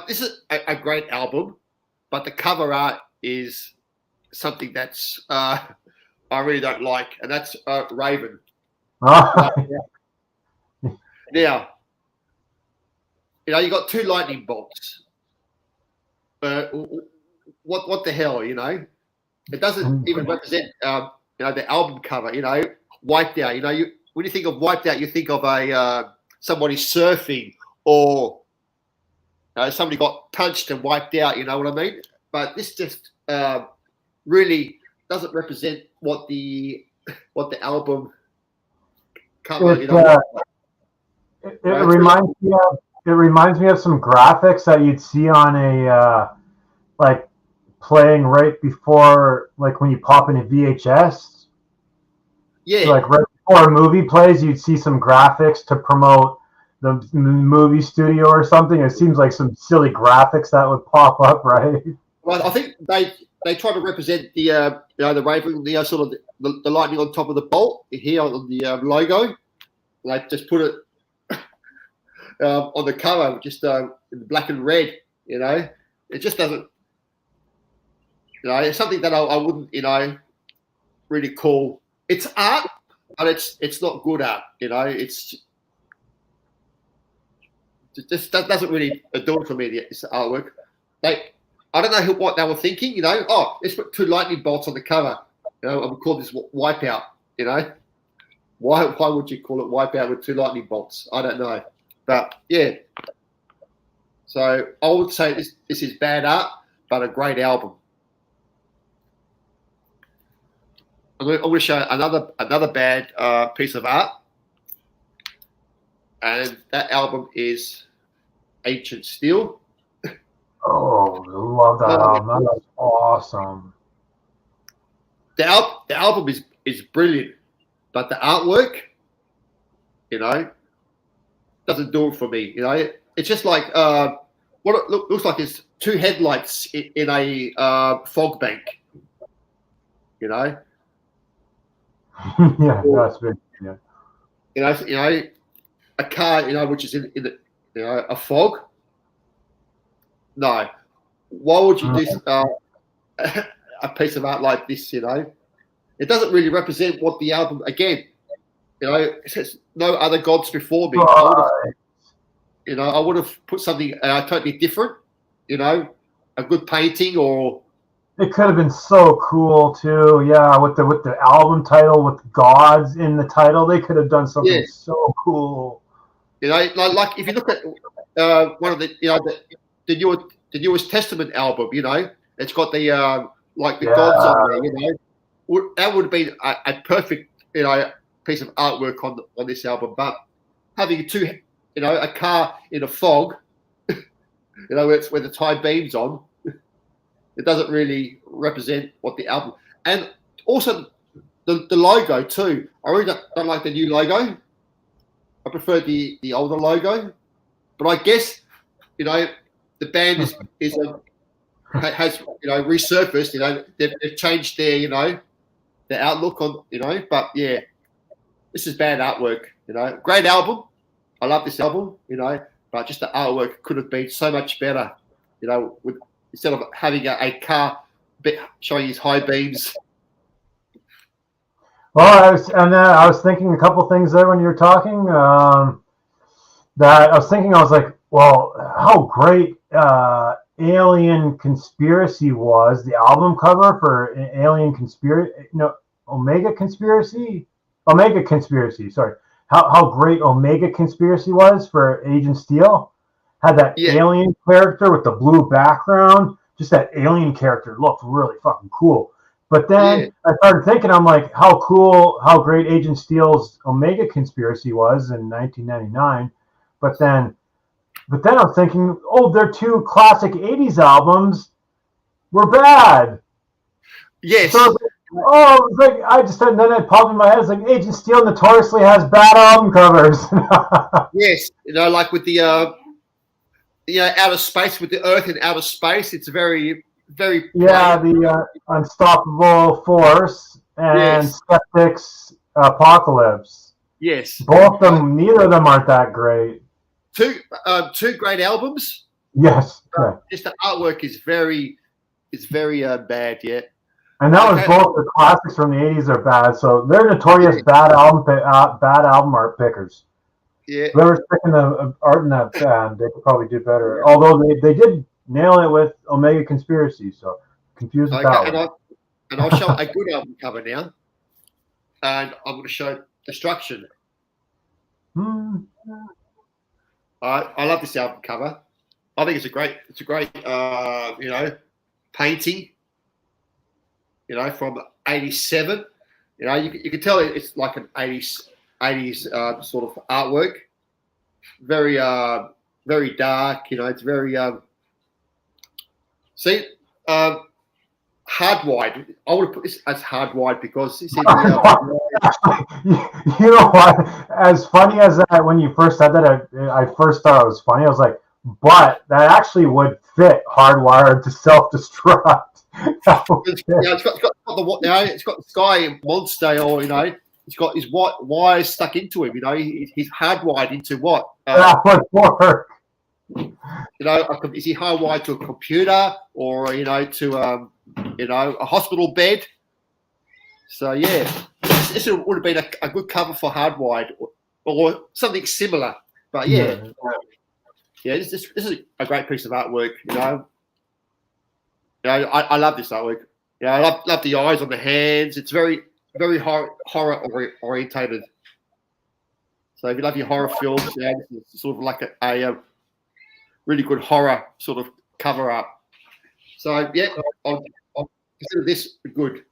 this is a great album, but the cover art is something that's I really don't like, and that's Raven. Oh. Now, you got two lightning bolts. What the hell, It doesn't even represent, the album cover. Wiped Out. When you think of Wiped Out, you think of somebody surfing, or somebody got punched and wiped out. You know what I mean? But this just really doesn't represent what the album cover. It reminds me of some graphics that you'd see on a like playing right before, like when you pop in a VHS. Yeah. So like right before a movie plays, you'd see some graphics to promote the movie studio or something. It seems like some silly graphics that would pop up, right? Well, I think they try to represent the the Raven, the sort of the lightning on top of the bolt here on the logo. Like just put it on the cover, just in black and red. It just doesn't. It's something that I wouldn't really call. It's art, but it's not good art. It's just that doesn't really do it for me. This artwork. I don't know what they were thinking. Let's put two lightning bolts on the cover. I would call this Wipeout. Why would you call it Wipeout with two lightning bolts? I don't know. But yeah, so I would say this is bad art, but a great album. I'm going to show another bad piece of art, and that album is Ancient Steel. Oh, I love that album. That's awesome. The album is brilliant, but the artwork, doesn't do it for me. It's just like what it looks like is two headlights in a fog bank. Yeah, that's big. Yeah. A car, which is in the, a fog. No, why would you do a piece of art like this? It doesn't really represent what the album. Again, it says no other gods before me. I would have put something totally different. A good painting, or it could have been so cool too. Yeah, with the album title with gods in the title, they could have done something so cool. Like if you look at one of the the newest Testament album, it's got the gods on there. That would have been a perfect piece of artwork on this album. But having a car in a fog, it's where the high beams on. It doesn't really represent what the album, and also the logo too. I really don't like the new logo. I prefer the older logo, but I guess the band has resurfaced. They've changed their outlook on. But yeah, this is bad artwork. Great album. I love this album. But just the artwork could have been so much better. Instead of having a car showing his high beams. Well, I was thinking a couple things there when you were talking. That I was like, well, how great Alien Conspiracy was, the album cover for Alien Conspiracy, Omega Conspiracy. Sorry, how great Omega Conspiracy was for Agent Steel. Had that alien character with the blue background. Just that alien character looked really fucking cool. But then I started thinking, I'm like, how great Agent Steel's Omega Conspiracy was in 1999. But then But then I'm thinking, oh, their two classic '80s albums were bad. Yes. So, oh, it was like I just and then it popped in my head. It's like Agent Steel notoriously has bad album covers. Yes. Like with the outer space, with the Earth in outer space, it's very, very. Yeah, the Unstoppable Force and Yes. Skeptics Apocalypse. Yes. Both of them, neither of them aren't that great. Two great albums. Yes. Yeah. Just the artwork is very bad. Yeah. And that was both the classics from the '80s are bad, so they're notorious bad album art pickers. Yeah. Whoever's picking the art in that band, they could probably do better. Although they did nail it with Omega Conspiracy, so confused with that one. And I'll show a good album cover now, and I'm going to show Destruction. I love this album cover. I think it's a great painting. From '87. You can tell it's like an '80s sort of artwork. Very very dark. It's very Hardwired. I would put this as Hardwired because it's in you know what? As funny as that, when you first said that, I first thought it was funny. I was like, but that actually would fit Hardwired to Self-Destruct. It's got the Sky Monster, or he's got his wires stuck into him. He's hardwired into what? That would work. Is he hardwired to a computer or to a hospital bed? So yeah, this would have been a good cover for Hardwired or something similar. But yeah, this is a great piece of artwork. I love this artwork. I love the eyes on the hands. It's very, very horror orientated. So if you love your horror films, this is sort of like a really good horror sort of cover up. So yeah, I'll consider this good.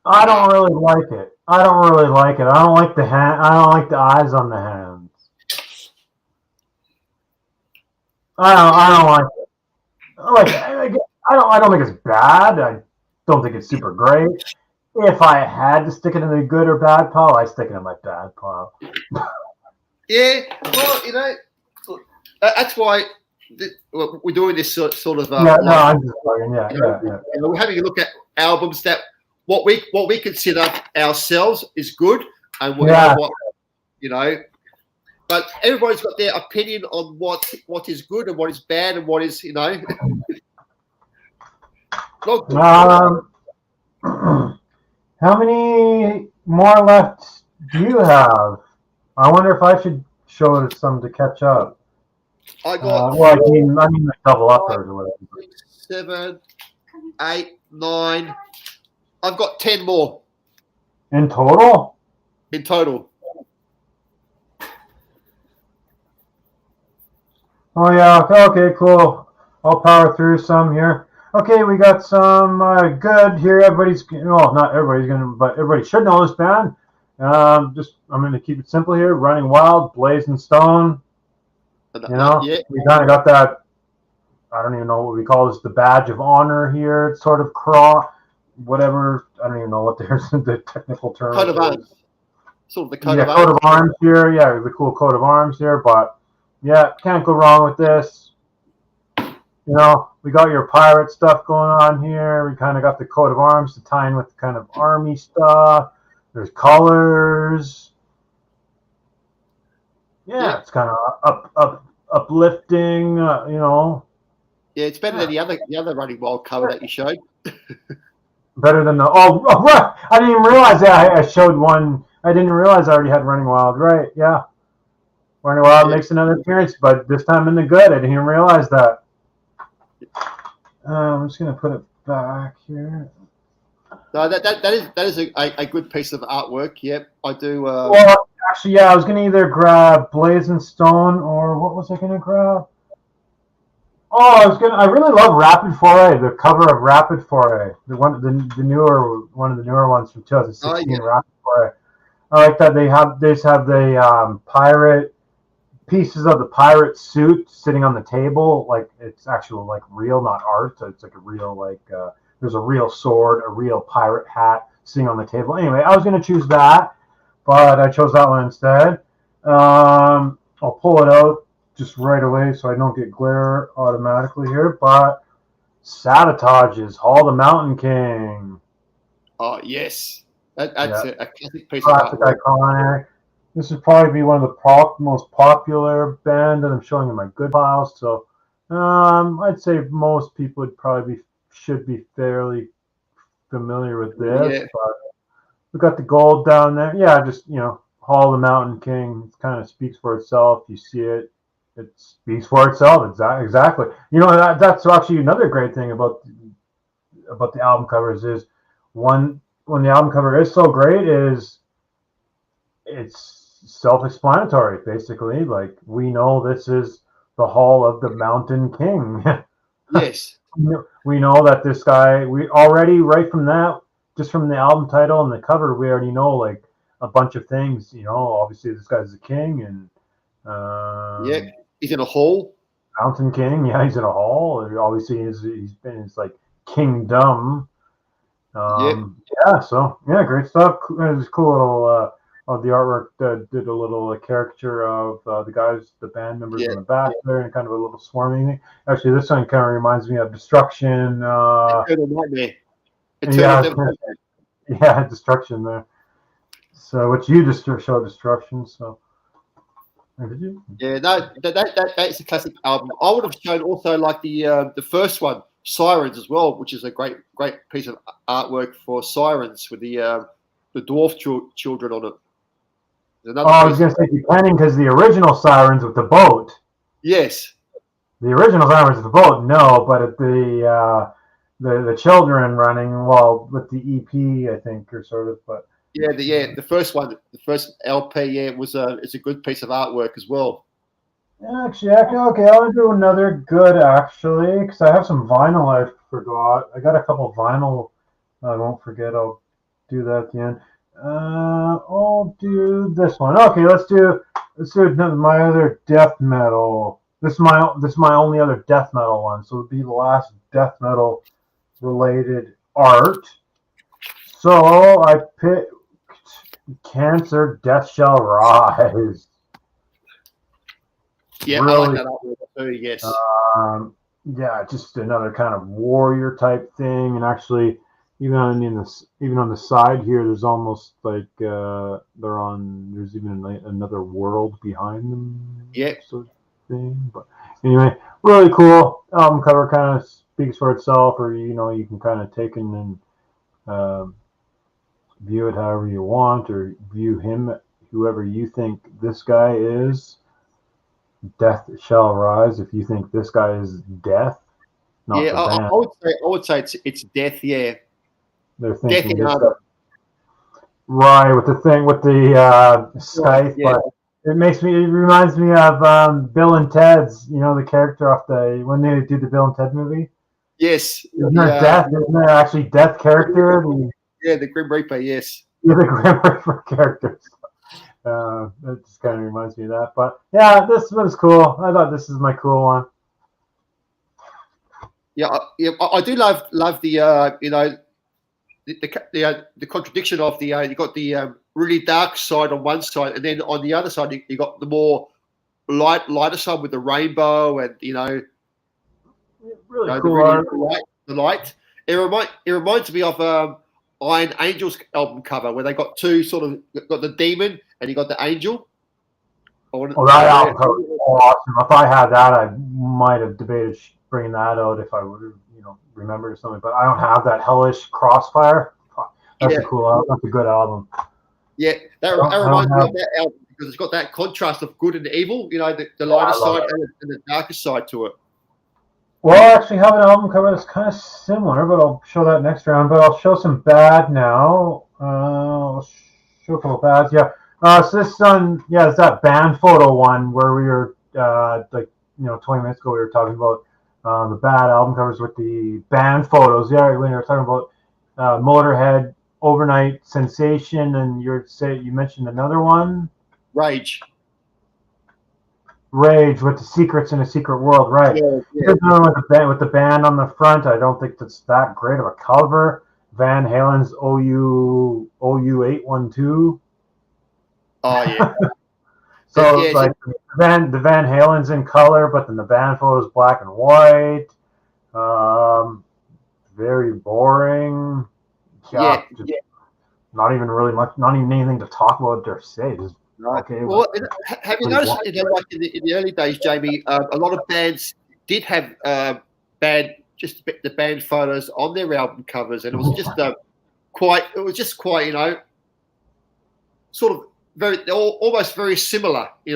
I don't really like it. I don't like the hand. I don't like the eyes on the hands. I don't like it. I don't think it's bad. I don't think it's super great. If I had to stick it in the good or bad pile, I stick it in my bad pile. Yeah, well, that's why we're doing this sort of. I'm just talking. Yeah. We're having a look at albums that what we consider ourselves is good, and but everybody's got their opinion on what is good and what is bad and what is not good. How many more left do you have? I wonder if I should show some to catch up. I got. I mean, like double uppers or whatever. 7, 8, 9. I've got 10 more. In total? In total. Oh yeah. Okay. Cool. I'll power through some here. Okay, we got some good here. Not everybody's but everybody should know this band. I'm going to keep it simple here. Running Wild, Blazing Stone. We kind of got that. I don't even know what we call this. The badge of honor here. It's sort of whatever. I don't even know what the technical term. Coat of arms. Sort of the coat of arms. Coat of arms here. Yeah, the cool coat of arms here. But yeah, can't go wrong with this. We got your pirate stuff going on here. We kind of got the coat of arms to tie in with kind of army stuff. There's colors. Yeah, it's kind of uplifting. Yeah, it's better than the other Running Wild cover that you showed. Better than right. I didn't even realize that I showed one. I didn't realize I already had Running Wild. Right? Yeah. Running Wild makes another appearance, but this time in the good. I didn't even realize that. I'm just gonna put it back here. No, that is a good piece of artwork. Yep, I do. Well, actually, I was gonna either grab Blazing Stone or what was I gonna grab? Oh, I really love Rapid Foray. The cover of Rapid Foray, one of the newer ones from 2016. Rapid Foray. I like that they just have the pirate pieces of the pirate suit sitting on the table, like it's actual like real, not art. So it's like a real there's a real sword, a real pirate hat sitting on the table. Anyway, I was gonna choose that, but I chose that one instead. I'll pull it out just right away so I don't get glare automatically here. But Sabotage's Hall the Mountain King. Oh yes, that's a classic piece Classic, of artwork. iconic. This would probably be one of the most popular band that I'm showing in my good files. So I'd say most people should be fairly familiar with this. Yeah. But we got the gold down there. Yeah, just Hall of the Mountain King. It kind of speaks for itself. You see it. It speaks for itself. Exactly. That's actually another great thing about the album covers is when the album cover is so great is it's self-explanatory, basically. Like, we know this is the Hall of the Mountain King. Yes. We know that this guy, we already, right from that, just from the album title and the cover, we already know like a bunch of things. Obviously this guy's the king, and he's in a hall. Mountain King. Yeah, he's in a hall. Obviously he's been in his like kingdom. So great stuff. It was cool little the artwork did a little caricature of the band members in the back there, and kind of a little swarming thing. Actually, this one kind of reminds me of Destruction. Eternal Nightmare. Destruction there. So, which you just showed Destruction. So, did you? Yeah, no, that's a classic album. I would have shown also like the first one, Sirens, as well, which is a great piece of artwork for Sirens with the dwarf children on it. I was going to say depending, because the original Sirens with the boat. Yes. The original Sirens with the boat, no, but at the children running, well, with the EP, I think, or sort of, but. The first one, the first LP, it's a good piece of artwork as well. Actually, okay, I'll do another good, actually, because I have some vinyl I forgot. I got a couple vinyl I won't forget. I'll do that at the end. I'll do this one. Okay, let's do my other death metal. This is my only other death metal one, so it'll be the last death metal related art. So I picked Cancer, Death Shall Rise. Yeah, really, I like that artwork too. Yes. Just another kind of warrior type thing, and actually. Even on the side here, there's almost like there's even another world behind them. Yeah. Sort of thing. But anyway, really cool. Album cover kind of speaks for itself, or you can kind of take it and view it however you want, or view him, whoever you think this guy is. Death Shall Rise. If you think this guy is Death, not the band. I would say it's Death. Yeah. They're thinking right with the thing with the Scythe, but it reminds me of Bill and Ted's, the character off when they did the Bill and Ted movie. Yes. Isn't there actually Death character? The Grim Reaper, yes. Yeah, the Grim Reaper character. That just kind of reminds me of that. But yeah, this was cool. I thought this is my cool one. Yeah, I do love the the contradiction of you got the really dark side on one side, and then on the other side you got the more lighter side with the rainbow and really cool the light. It reminds me of Iron Angel's album cover where they got two sort of got the demon and you got the angel. That album cover was awesome. If I had that, I might have debated bringing that out if I would have remembered or something. But I don't have that Hellish Crossfire. That's a cool album. That's a good album. Yeah, that reminds me of that album because it's got that contrast of good and evil. The lighter side and the darker side to it. Well, I actually have an album cover that's kind of similar, but I'll show that next round. But I'll show some bad now. I'll show a couple of bads. Yeah. So this one, it's that band photo one where we were 20 minutes ago we were talking about the bad album covers with the band photos. Yeah, when you were talking about Motorhead, Overnight Sensation, and you mentioned another one. Rage. Rage with the Secrets in a Secret World, right? Yeah, yeah, Here's another with the band on the front. I don't think that's that great of a cover. Van Halen's OU 812. oh yeah, So yeah, like the Van Halen's in color, but then the band photo is black and white. Um, very boring. yeah. Just not even really much, not even anything to talk about or say. Just Right. okay. Well, have you Pretty noticed, boring. like in the early days, Jamie, a lot of bands did have the band photos on their album covers, and it was just quite, sort of almost very similar, in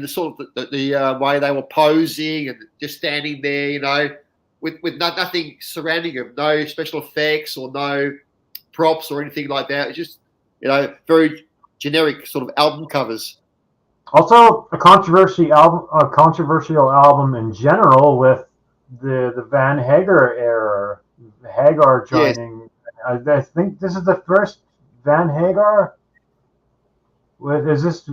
the sort of the way they were posing and just standing there, with nothing surrounding them, no special effects or no props or anything like that. It's just, very generic sort of album covers. Also, a controversial album in general with the Van Hagar era, Hagar Yes, joining. I think this is the first Van Hagar. Is this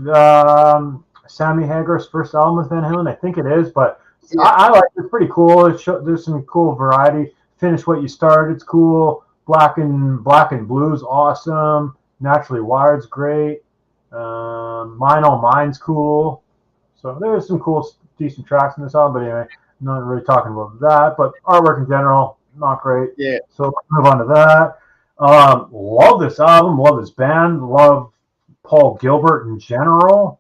Sammy Hagar's first album with Van Halen? I think it is, but yeah, I like it. It's pretty cool. There's some cool variety. Finish What You Started. It's cool. Black and Blue's awesome. Naturally Wired's great. Mine All Mine's cool. So there's some cool, decent tracks in this album. But anyway, not really talking about that. But artwork in general, not great. yeah. So let's move on to that. Love this album. Love this band. Love Paul Gilbert in general.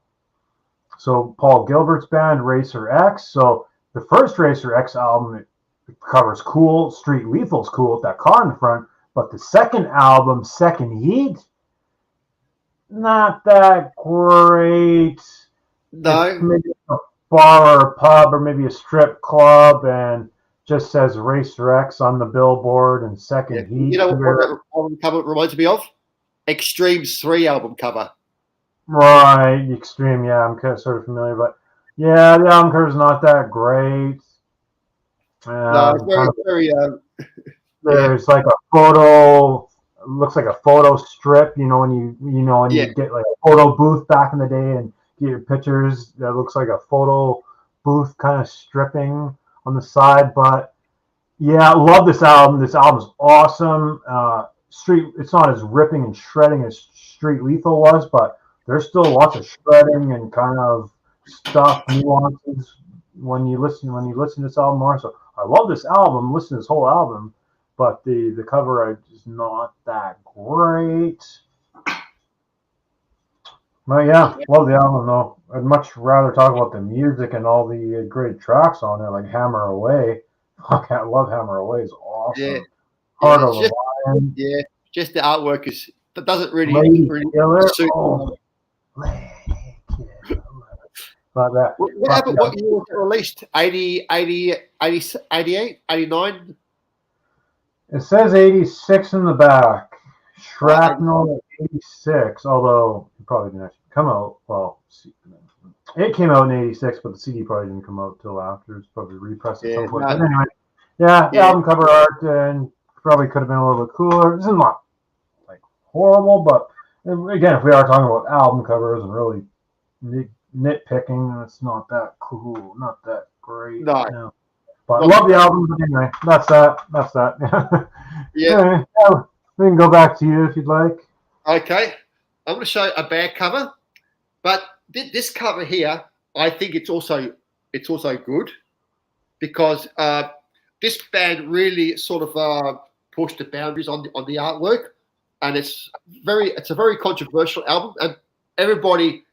So Paul Gilbert's band, Racer X. So the first Racer X album, it covers cool. Street Lethal's cool with that car in the front. But the second album, Second Heat, not that great. It's No, maybe a bar or a pub or maybe a strip club and just says Racer X on the billboard and yeah. Second You Heat know what here. that album cover reminds me of? Extremes 3 album cover. Right, Extreme. Yeah, I'm kind of sort of familiar, but yeah, the album cover's not that great. No, it's Kind very, of, very, yeah, there's like a photo, looks like a photo strip. When yeah, you get like a photo booth back in the day and get your pictures. That looks like a photo booth kind of stripping on the side. But yeah, I love this album. This album's awesome. It's not as ripping and shredding as Street Lethal was, but there's still lots of shredding and kind of stuff, nuances when you listen to this album more. So I love this album, listen to this whole album, but the cover is not that great. But yeah, love the album though. I'd much rather talk about the music and all the great tracks on it, like Hammer Away. Fuck, I love Hammer Away. It's yeah, awesome. yeah. Heart of It's the just, Lion, yeah, just the artwork that doesn't Lady really Killer. suit. Oh, Lady Killer. But that, What but happened? yeah, What year was it released? 80, 80, 80, 88, 89? it says 86 in the back. Oh, Shrapnel 86, although it probably didn't actually come out. Well, it came out in 86, but the CD probably didn't come out till after. It's probably repressed at yeah, some point. no, But anyway, yeah, the yeah, album cover art and probably could have been a little bit cooler. This is not like horrible, but again, if we are talking about album covers and really nitpicking, it's not that cool, not that great. no, No. But I not love the album. But anyway, that's that. That's that. yeah. Anyway, yeah, we can go back to you if you'd like. Okay, I'm going to show a bad cover, but this cover here, I think it's also good because this band really sort of pushed the boundaries on the artwork, and it's a very controversial album, and everybody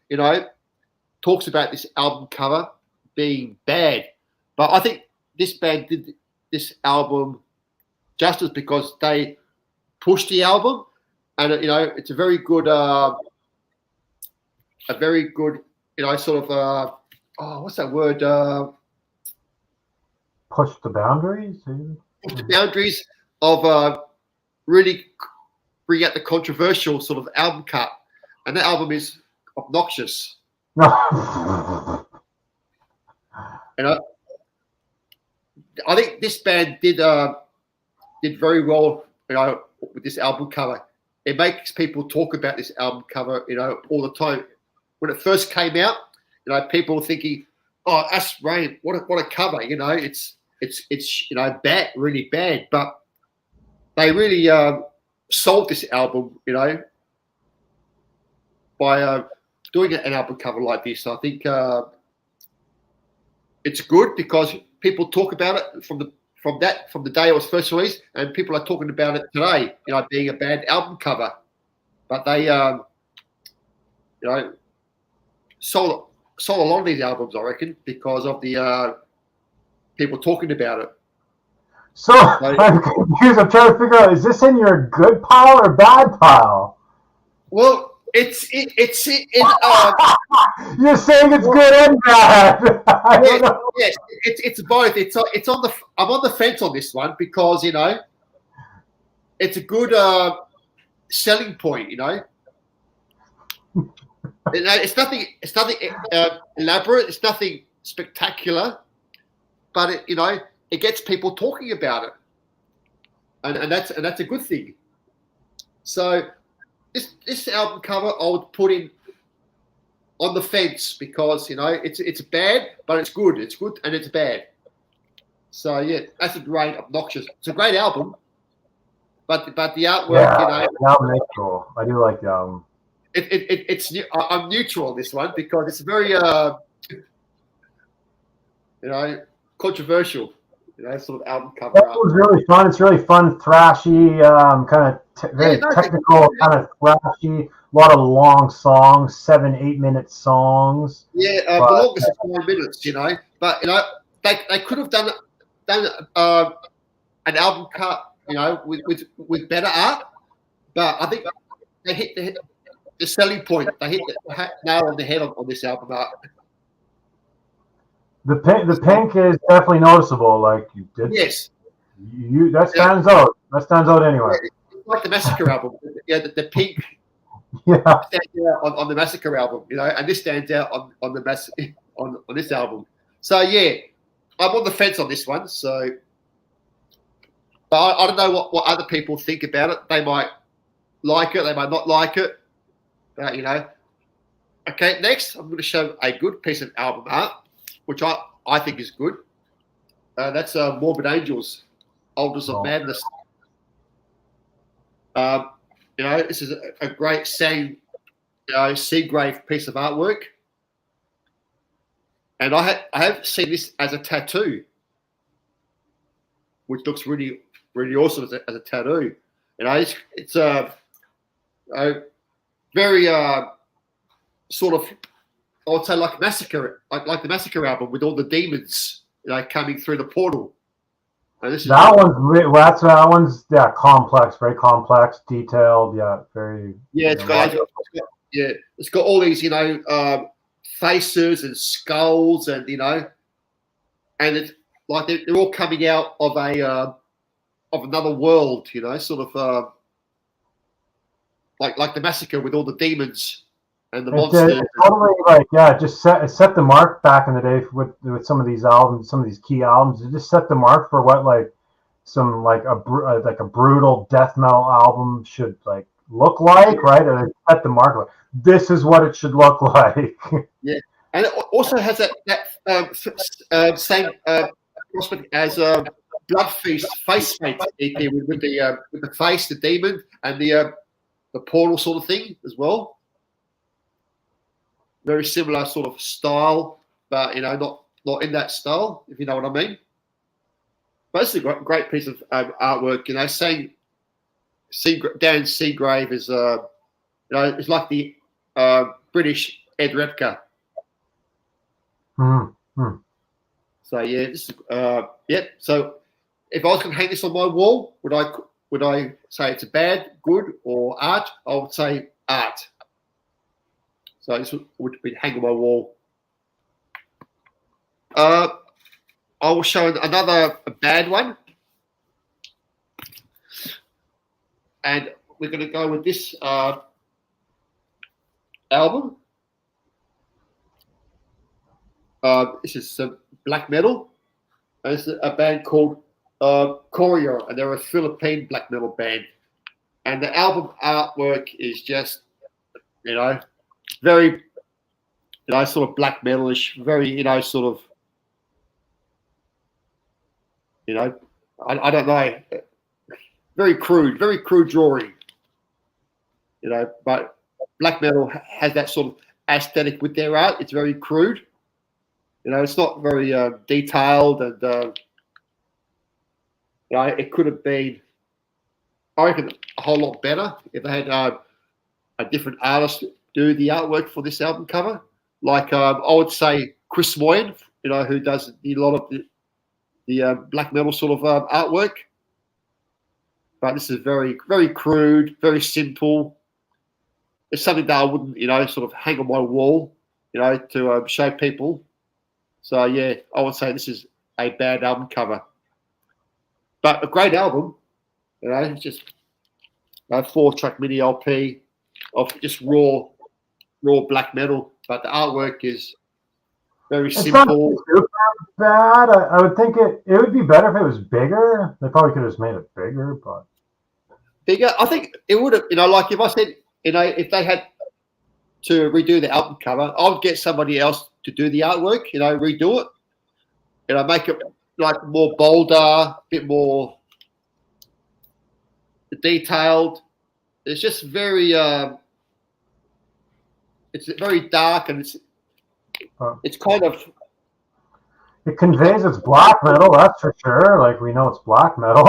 talks about this album cover being bad, but I think this band did this album justice because they pushed the album, and it's a very good sort of what's that word? Push the boundaries. Push the boundaries of really bring out the controversial sort of album cut, and that album is obnoxious. No. I think this band did very well, with this album cover. It makes people talk about this album cover, all the time. When it first came out, people were thinking, oh, that's Rain. What a cover. You know, it's bad, really bad. But they really sold this album, by doing an album cover like this. I think it's good because people talk about it from the day it was first released, and people are talking about it today. Being a bad album cover, but they sold a lot of these albums, I reckon, because of the people talking about it. So I'm confused. I'm trying to figure out: is this in your good pile or bad pile? Well, it's in. You're saying it's good and bad. Yes, it's both. It's on the. I'm on the fence on this one because it's a good selling point. It's nothing. It's nothing elaborate. It's nothing spectacular, but it gets people talking about it, and that's a good thing. So this album cover I would put in on the fence because it's bad, but it's good. It's good and it's bad. So yeah, that's a great obnoxious. It's a great album, but the artwork, the album is cool. I do like the album. I'm neutral on this one because it's very controversial. Sort of album cover. That was really fun. It's really fun, thrashy, kind of very technical, kind of thrashy. A lot of long songs, 7-8 minute songs. Yeah, the longest is 9 minutes. But they could have done an album cut, with better art. But I think they hit the selling point. They hit the nail on the head on this album art. The pink is definitely noticeable. Like you did. Yes. That stands out. That stands out anyway. It's like the Massacre album. Yeah, the pink. Yeah. Stands out on the Massacre album, and this stands out on the on this album. So yeah, I'm on the fence on this one. So, but I don't know what other people think about it. They might like it. They might not like it. But Okay, next I'm going to show a good piece of album art, which I think is good. That's Morbid Angels, Altars of Madness. This is a great Seagrave piece of artwork. And I have seen this as a tattoo, which looks really, really awesome as a tattoo. It's a very sort of, I would say like Massacre, like the Massacre album with all the demons, coming through the portal. And this that one's complex, very complex, detailed, very. Yeah, it's got all these faces and skulls and and it's like they're all coming out of of another world, sort of like the Massacre with all the demons. And the monsters. Totally, just set the mark back in the day with some of these albums, some of these key albums. It just set the mark for what a brutal death metal album should look like, right? And it set the mark. This is what it should look like. Yeah, and it also has that same prospect as Blood Feast face paint EP with the face, the demon, and the portal sort of thing as well. Very similar sort of style, but not in that style, if you know what I mean. But it's a great piece of artwork. Dan Seagrave is it's like the British Ed Repka. Mm-hmm. So yeah, this is So if I was going to hang this on my wall, would I say it's a bad, good, or art? I would say art. So this would be hang on my wall. I will show another bad one. And we're going to go with this album. This is some black metal. And it's a band called Courier, and they're a Philippine black metal band. And the album artwork is just, very, sort of black metalish, very, sort of, I don't know, very crude drawing, but black metal has that sort of aesthetic with their art. It's very crude, it's not very detailed, and it could have been, I reckon, a whole lot better if they had a different artist do the artwork for this album cover. Like I would say Chris Moyen, who does a lot of the black metal sort of artwork. But this is very, very crude, very simple. It's something that I wouldn't, sort of hang on my wall, to show people. So yeah, I would say this is a bad album cover, but a great album. It's just a 4-track mini LP of just raw black metal, but the artwork is very It's simple. not super bad. I would think it would be better if it was bigger. They probably could have just made it bigger, but Bigger, I think it would have. Like if I said, if they had to redo the album cover, I would get somebody else to do the artwork. Redo it. Make it like more bolder, a bit more detailed. It's just very, it's very dark, and it's kind of. It conveys it's black metal, that's for sure. Like, we know it's black metal.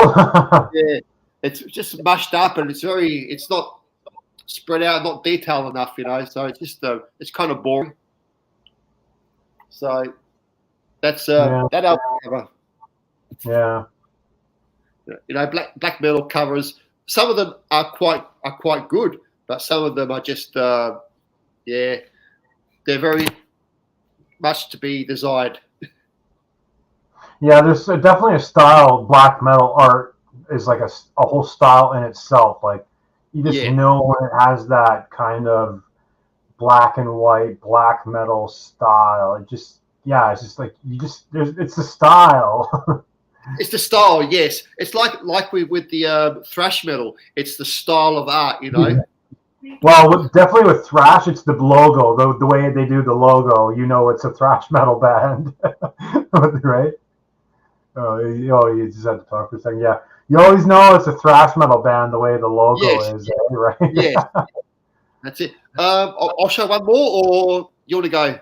Yeah, it's just mushed up, and it's not spread out, not detailed enough, So it's just it's kind of boring. So that's that album cover. Yeah. Black metal covers. Some of them are quite good, but some of them are just they're very much to be desired. Yeah, there's definitely a style. Black metal art is like a whole style in itself. Like, you just know when it has that kind of black and white black metal style. It's just like it's the style. It's the style, yes. It's like with the thrash metal. It's the style of art, Well, definitely with thrash, it's the logo. The way they do the logo, it's a thrash metal band, right? Oh, you just had to talk for a second. Yeah, you always know it's a thrash metal band the way the logo is, right? Yeah, that's it. I'll show one more, or you want to go?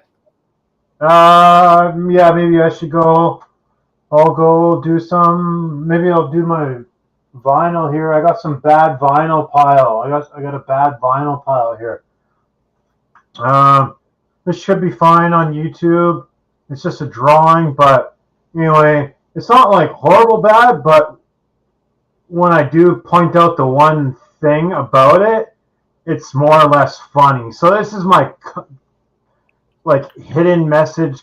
Yeah, maybe I should go. I'll go do some. Maybe I'll do my vinyl here. I got some bad vinyl pile. I got a bad vinyl pile here. This should be fine on YouTube. It's just a drawing, but anyway, it's not like horrible bad. But when I do point out the one thing about it, it's more or less funny. So this is my like hidden message,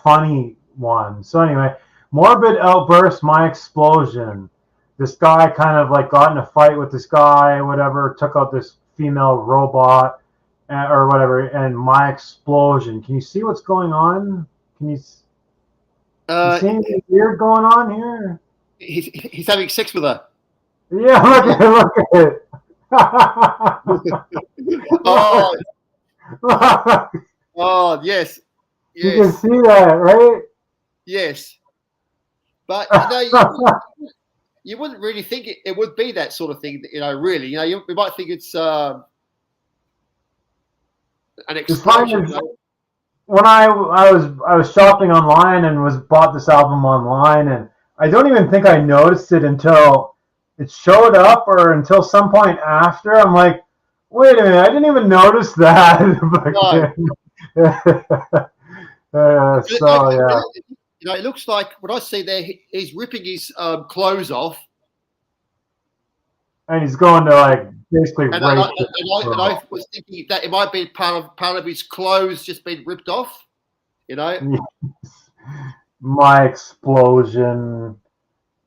funny one. So anyway, morbid outburst, my explosion. This guy kind of like got in a fight with this guy, whatever, took out this female robot or whatever, and my explosion. Can you see what's going on? Can you see anything weird going on here? He's having sex with her. Yeah, look at it. Oh, yes. You can see that, right? Yes. But you wouldn't really think it would be that sort of thing, really. You might think it's an explosion. When I was shopping online and bought this album online, and I don't even think I noticed it until it showed up or until some point after. I'm like, wait a minute, I didn't even notice that. So yeah. It looks like what I see there, he's ripping his clothes off. And he's going to like basically rape. And I was thinking that it might be part of his clothes just being ripped off. Yes. My explosion.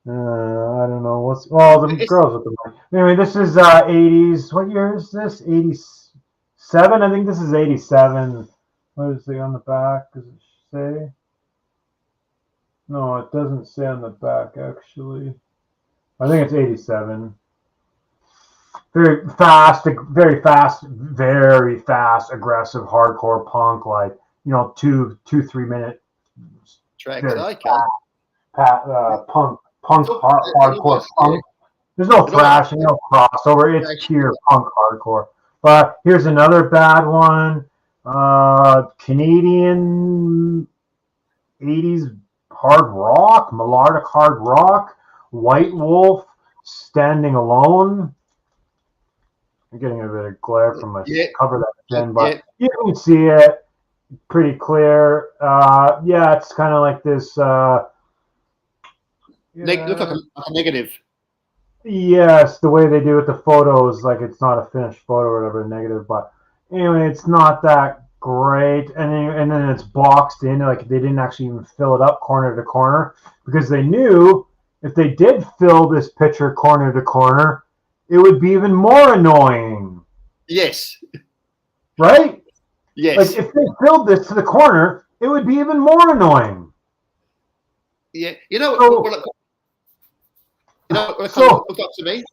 I don't know the girls with the mic. Anyway, this is 80s. What year is this? 87. I think this is 87. What does it say on the back? Does it say? No, it doesn't say on the back actually. I think it's 87. very fast, aggressive, hardcore punk, like 3 minute Tracks. very Okay. punk, So, hardcore punk. There's no thrashing, no crossover. It's pure punk hardcore. But here's another bad one. Canadian 80s hard rock, melodic hard rock, White Wolf, Standing Alone. I'm getting a bit of glare from my cover that's in, but you can see it pretty clear. It's kind of like this. Look like a negative. Yes, the way they do it, the photos, like it's not a finished photo or whatever, negative. But anyway, it's not that great, and then it's boxed in, like they didn't actually even fill it up corner to corner because they knew if they did fill this picture corner to corner, it would be even more annoying. Yes. Right? Yes. Like if they filled this to the corner, it would be even more annoying. Yeah. Look up to me.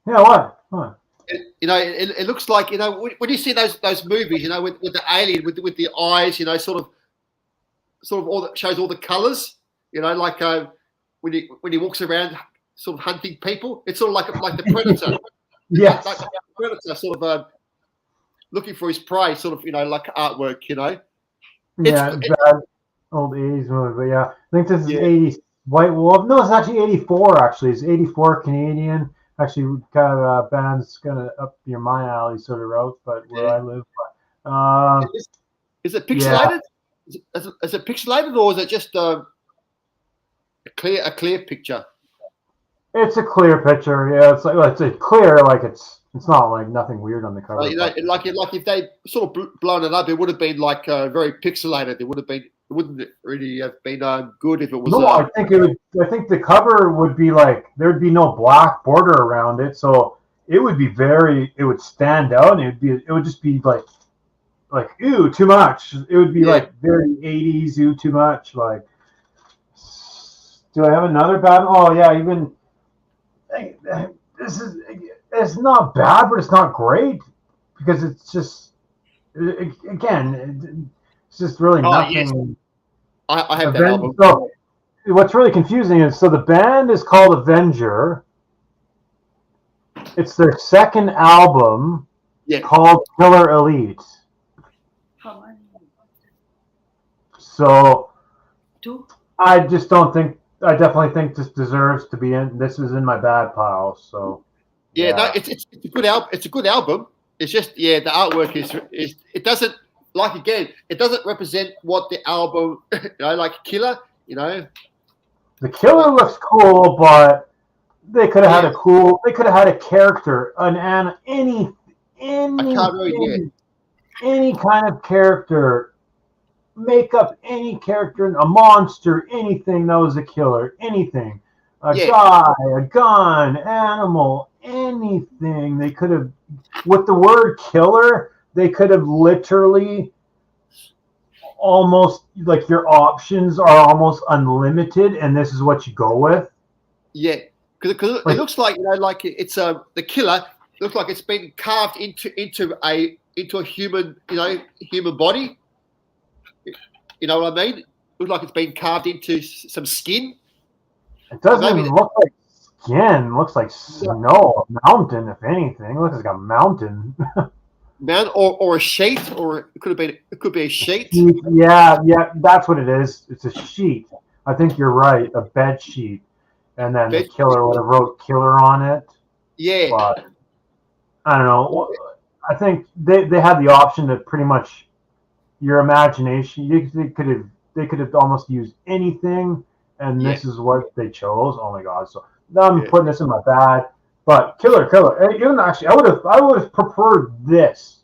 Yeah, what? It looks like when you see those movies, with the alien with the eyes, sort of all that shows all the colors, like when he walks around, sort of hunting people. It's sort of like the Predator. Yes. Like the Predator, sort of looking for his prey, sort of like artwork. Yeah, bad old 80s movie, but yeah, I think this is 80s White Wolf. No, it's actually 84. Actually, it's 84 Canadian. Actually, kind of band's kind of up your my alley sort of route, but where I live. But, is it pixelated? Yeah. Is it pixelated, or is it just a clear picture? It's a clear picture. Yeah, it's a clear, like it's not like nothing weird on the cover. Like if they sort of blown it up, it would have been like very pixelated. It wouldn't really have been good if it was. No, I think it would. I think the cover would be like there'd be no black border around it, so it would be it would stand out, and it would just be like ew, too much. It would be like very 80s, ew, too much. Like, do I have another bad? Oh yeah, even it's not bad, but it's not great because it's just again. It's just really nothing. Yes. I have that album. So, what's really confusing is the band is called Avenger. It's their second album called Killer Elite. So I just don't think. I definitely think this deserves to be in. This is in my bad pile. So no, it's a good album. It's a good album. It's just the artwork is it doesn't. Like again, it doesn't represent what the album, like Killer, The Killer looks cool, but they could have had They could have had a character, any kind of character, make up any character, a monster, anything that was a killer, anything, a guy, a gun, animal, anything. They could have, with the word killer. They could have literally almost like your options are almost unlimited, and this is what you go with. Yeah, because it looks like it's the Killer looks like it's been carved into a human human body. You know what I mean? It looks like it's been carved into some skin. It doesn't even look like skin. It looks like snow, a mountain, if anything. It looks like a mountain. Or a sheet, or it could be a sheet. Yeah, that's what it is. It's a sheet. I think you're right, a bed sheet, and then the killer would have wrote "killer" on it. Yeah, but I don't know. I think they had the option to pretty much your imagination. They could have almost used anything, and this is what they chose. Oh my god! So now I'm putting this in my bag. But killer. Even actually, I would have preferred this.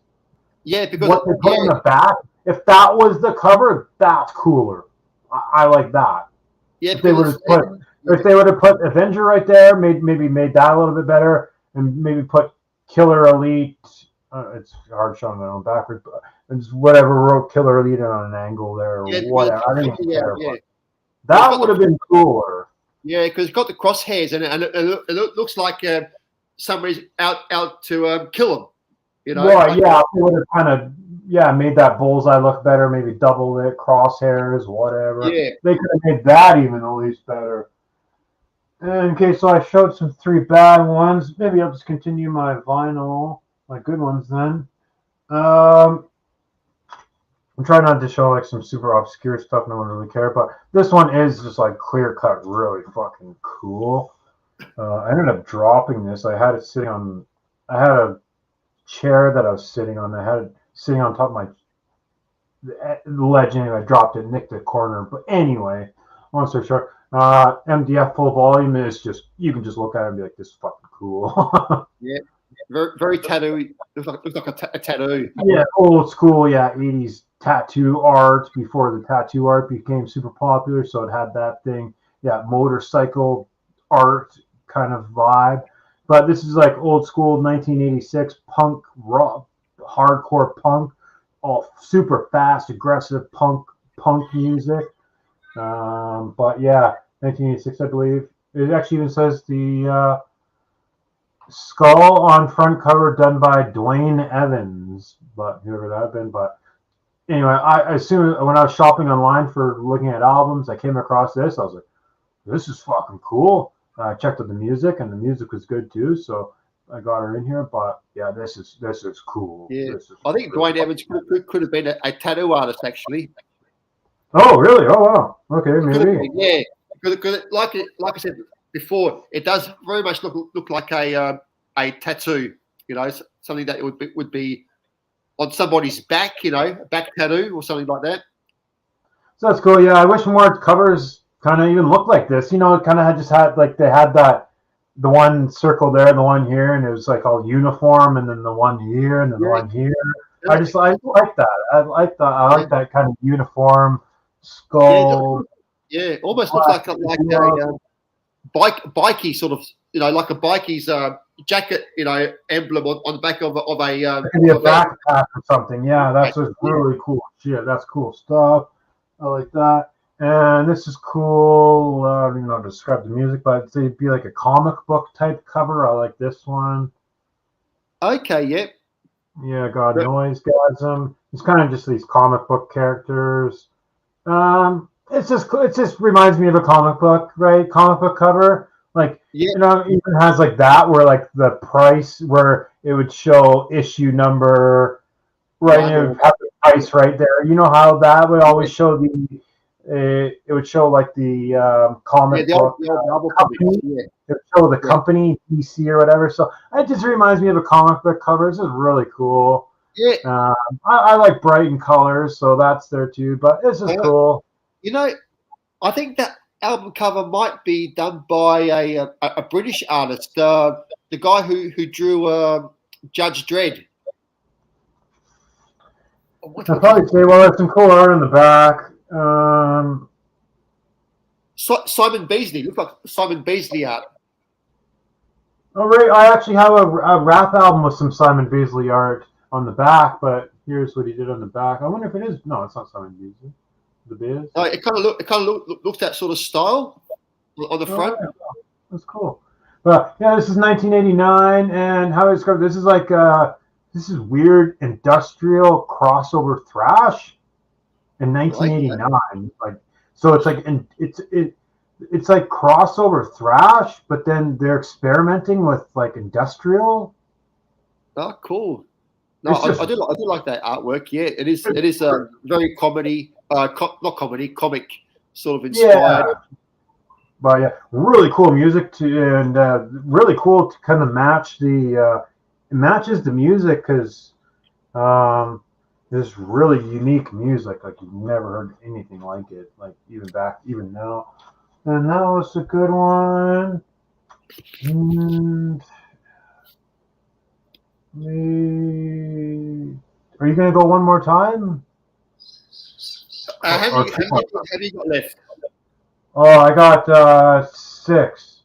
Yeah, because what they put on the back. If that was the cover, that's cooler. I like that. Yeah, if they would have put Avenger right there, maybe made that a little bit better, and maybe put Killer Elite. It's hard showing my own backwards, but it's whatever wrote Killer Elite on an angle there or whatever. I didn't care. That would have been cooler. Yeah, because it's got the crosshairs in it, and it looks like somebody's out to kill him. You know, Right, like, yeah, it would have kind of made that bullseye look better, maybe double it, crosshairs, whatever. yeah, They could have made that even at least better. And okay, so I showed some 3 bad ones. Maybe I'll just continue my vinyl, my good ones then. I'm trying not to show like some super obscure stuff no one really care, but this one is just like clear cut, really fucking cool. I ended up dropping this. I had it sitting on. I had a chair that I was sitting on. I had it sitting on top of my ledge, and I dropped it, nicked the corner. But anyway, long story short, MDF full volume is just, you can just look at it and be like, this is fucking cool. yeah, very tattoo. Looks like a tattoo. Yeah, old school, yeah, 80s tattoo art before the tattoo art became super popular. So it had that thing, yeah, motorcycle art kind of vibe. But this is like old school 1986 punk rock, hardcore punk, all super fast, aggressive punk music. But yeah, 1986, I believe. It actually even says the skull on front cover done by Dwayne Evans, but whoever that had been. But anyway, I assume when I was shopping online for looking at albums, I came across this. I was like, this is fucking cool. I checked out the music, and the music was good too. So I got her in here. But yeah, this is cool. Yeah, this is I think really Dwayne Evans could have been a tattoo artist actually. Oh really? Oh wow. Okay, maybe. Yeah, because like I said before, it does very much look like a tattoo. You know, something that would be on somebody's back. You know, a back tattoo or something like that. So that's cool. Yeah, I wish more covers kind of even looked like this. You know, it kind of just had like they had the one circle there, the one here, and it was like all uniform, and then the one here, and then the one here. I like that. I like that kind of uniform skull. Yeah, almost looks like a bikey sort of, you know, like a bikey's jacket, you know, emblem on the back of a. It could be a backpack or something. Yeah, that's just really cool shit. That's cool stuff. I like that. And this is cool. I don't even know how to describe the music, but it'd be like a comic book type cover. I like this one. Okay, yeah. Yeah, got Noisegasm. It's kind of just these comic book characters. It just reminds me of a comic book, right? Comic book cover. Like, yeah. You know, it even has like that where like the price, where it would show issue number, right? It would have the price right there. You know how that would always show it would show like the comic book company. Yeah. It would show the company, DC or whatever. So it just reminds me of a comic book cover. This is really cool. Yeah. I like Brighton colors, so that's there too. But this is cool. You know, I think that album cover might be done by a British artist, the guy who drew Judge Dredd. I'll probably say, well, there's some cool art in the back. Simon Beasley, look like Simon Beasley art. Oh, right. I actually have a rap album with some Simon Beasley art on the back, but here's what he did on the back. I wonder if it is. No, it's not Simon Beasley. The Biz. No, it kind of looks that sort of style on the front. Yeah. That's cool. But yeah, this is 1989, and how I describe this is like this is weird industrial crossover thrash in 1989. Like so, it's like it's like crossover thrash, but then they're experimenting with like industrial. Oh, cool. No, I do like that artwork. Yeah, it is very comedy, not comedy, comic sort of inspired. Yeah. But yeah, really cool music and really cool to kind of match it matches the music because there's really unique music. Like you've never heard anything like it. Like even now. And that was a good one. Are you going to go one more time? Have you got left? Oh, I got 6.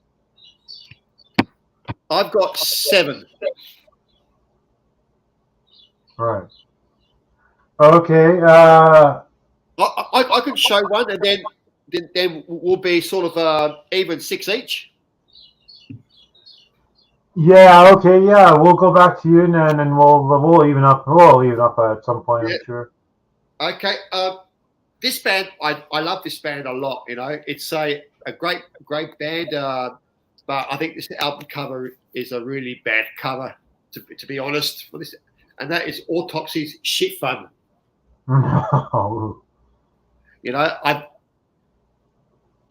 I've got 7. Right. Okay. I could show one, and then then we'll be sort of even 6 each. Yeah. Okay. Yeah. We'll go back to you and we'll even up. We'll even up at some point. Yeah. I'm sure. Okay. This band, I love this band a lot. You know, it's a great band. But I think this album cover is a really bad cover, to be honest. For this, and that is Autopsy's Shit Fun. No. You know,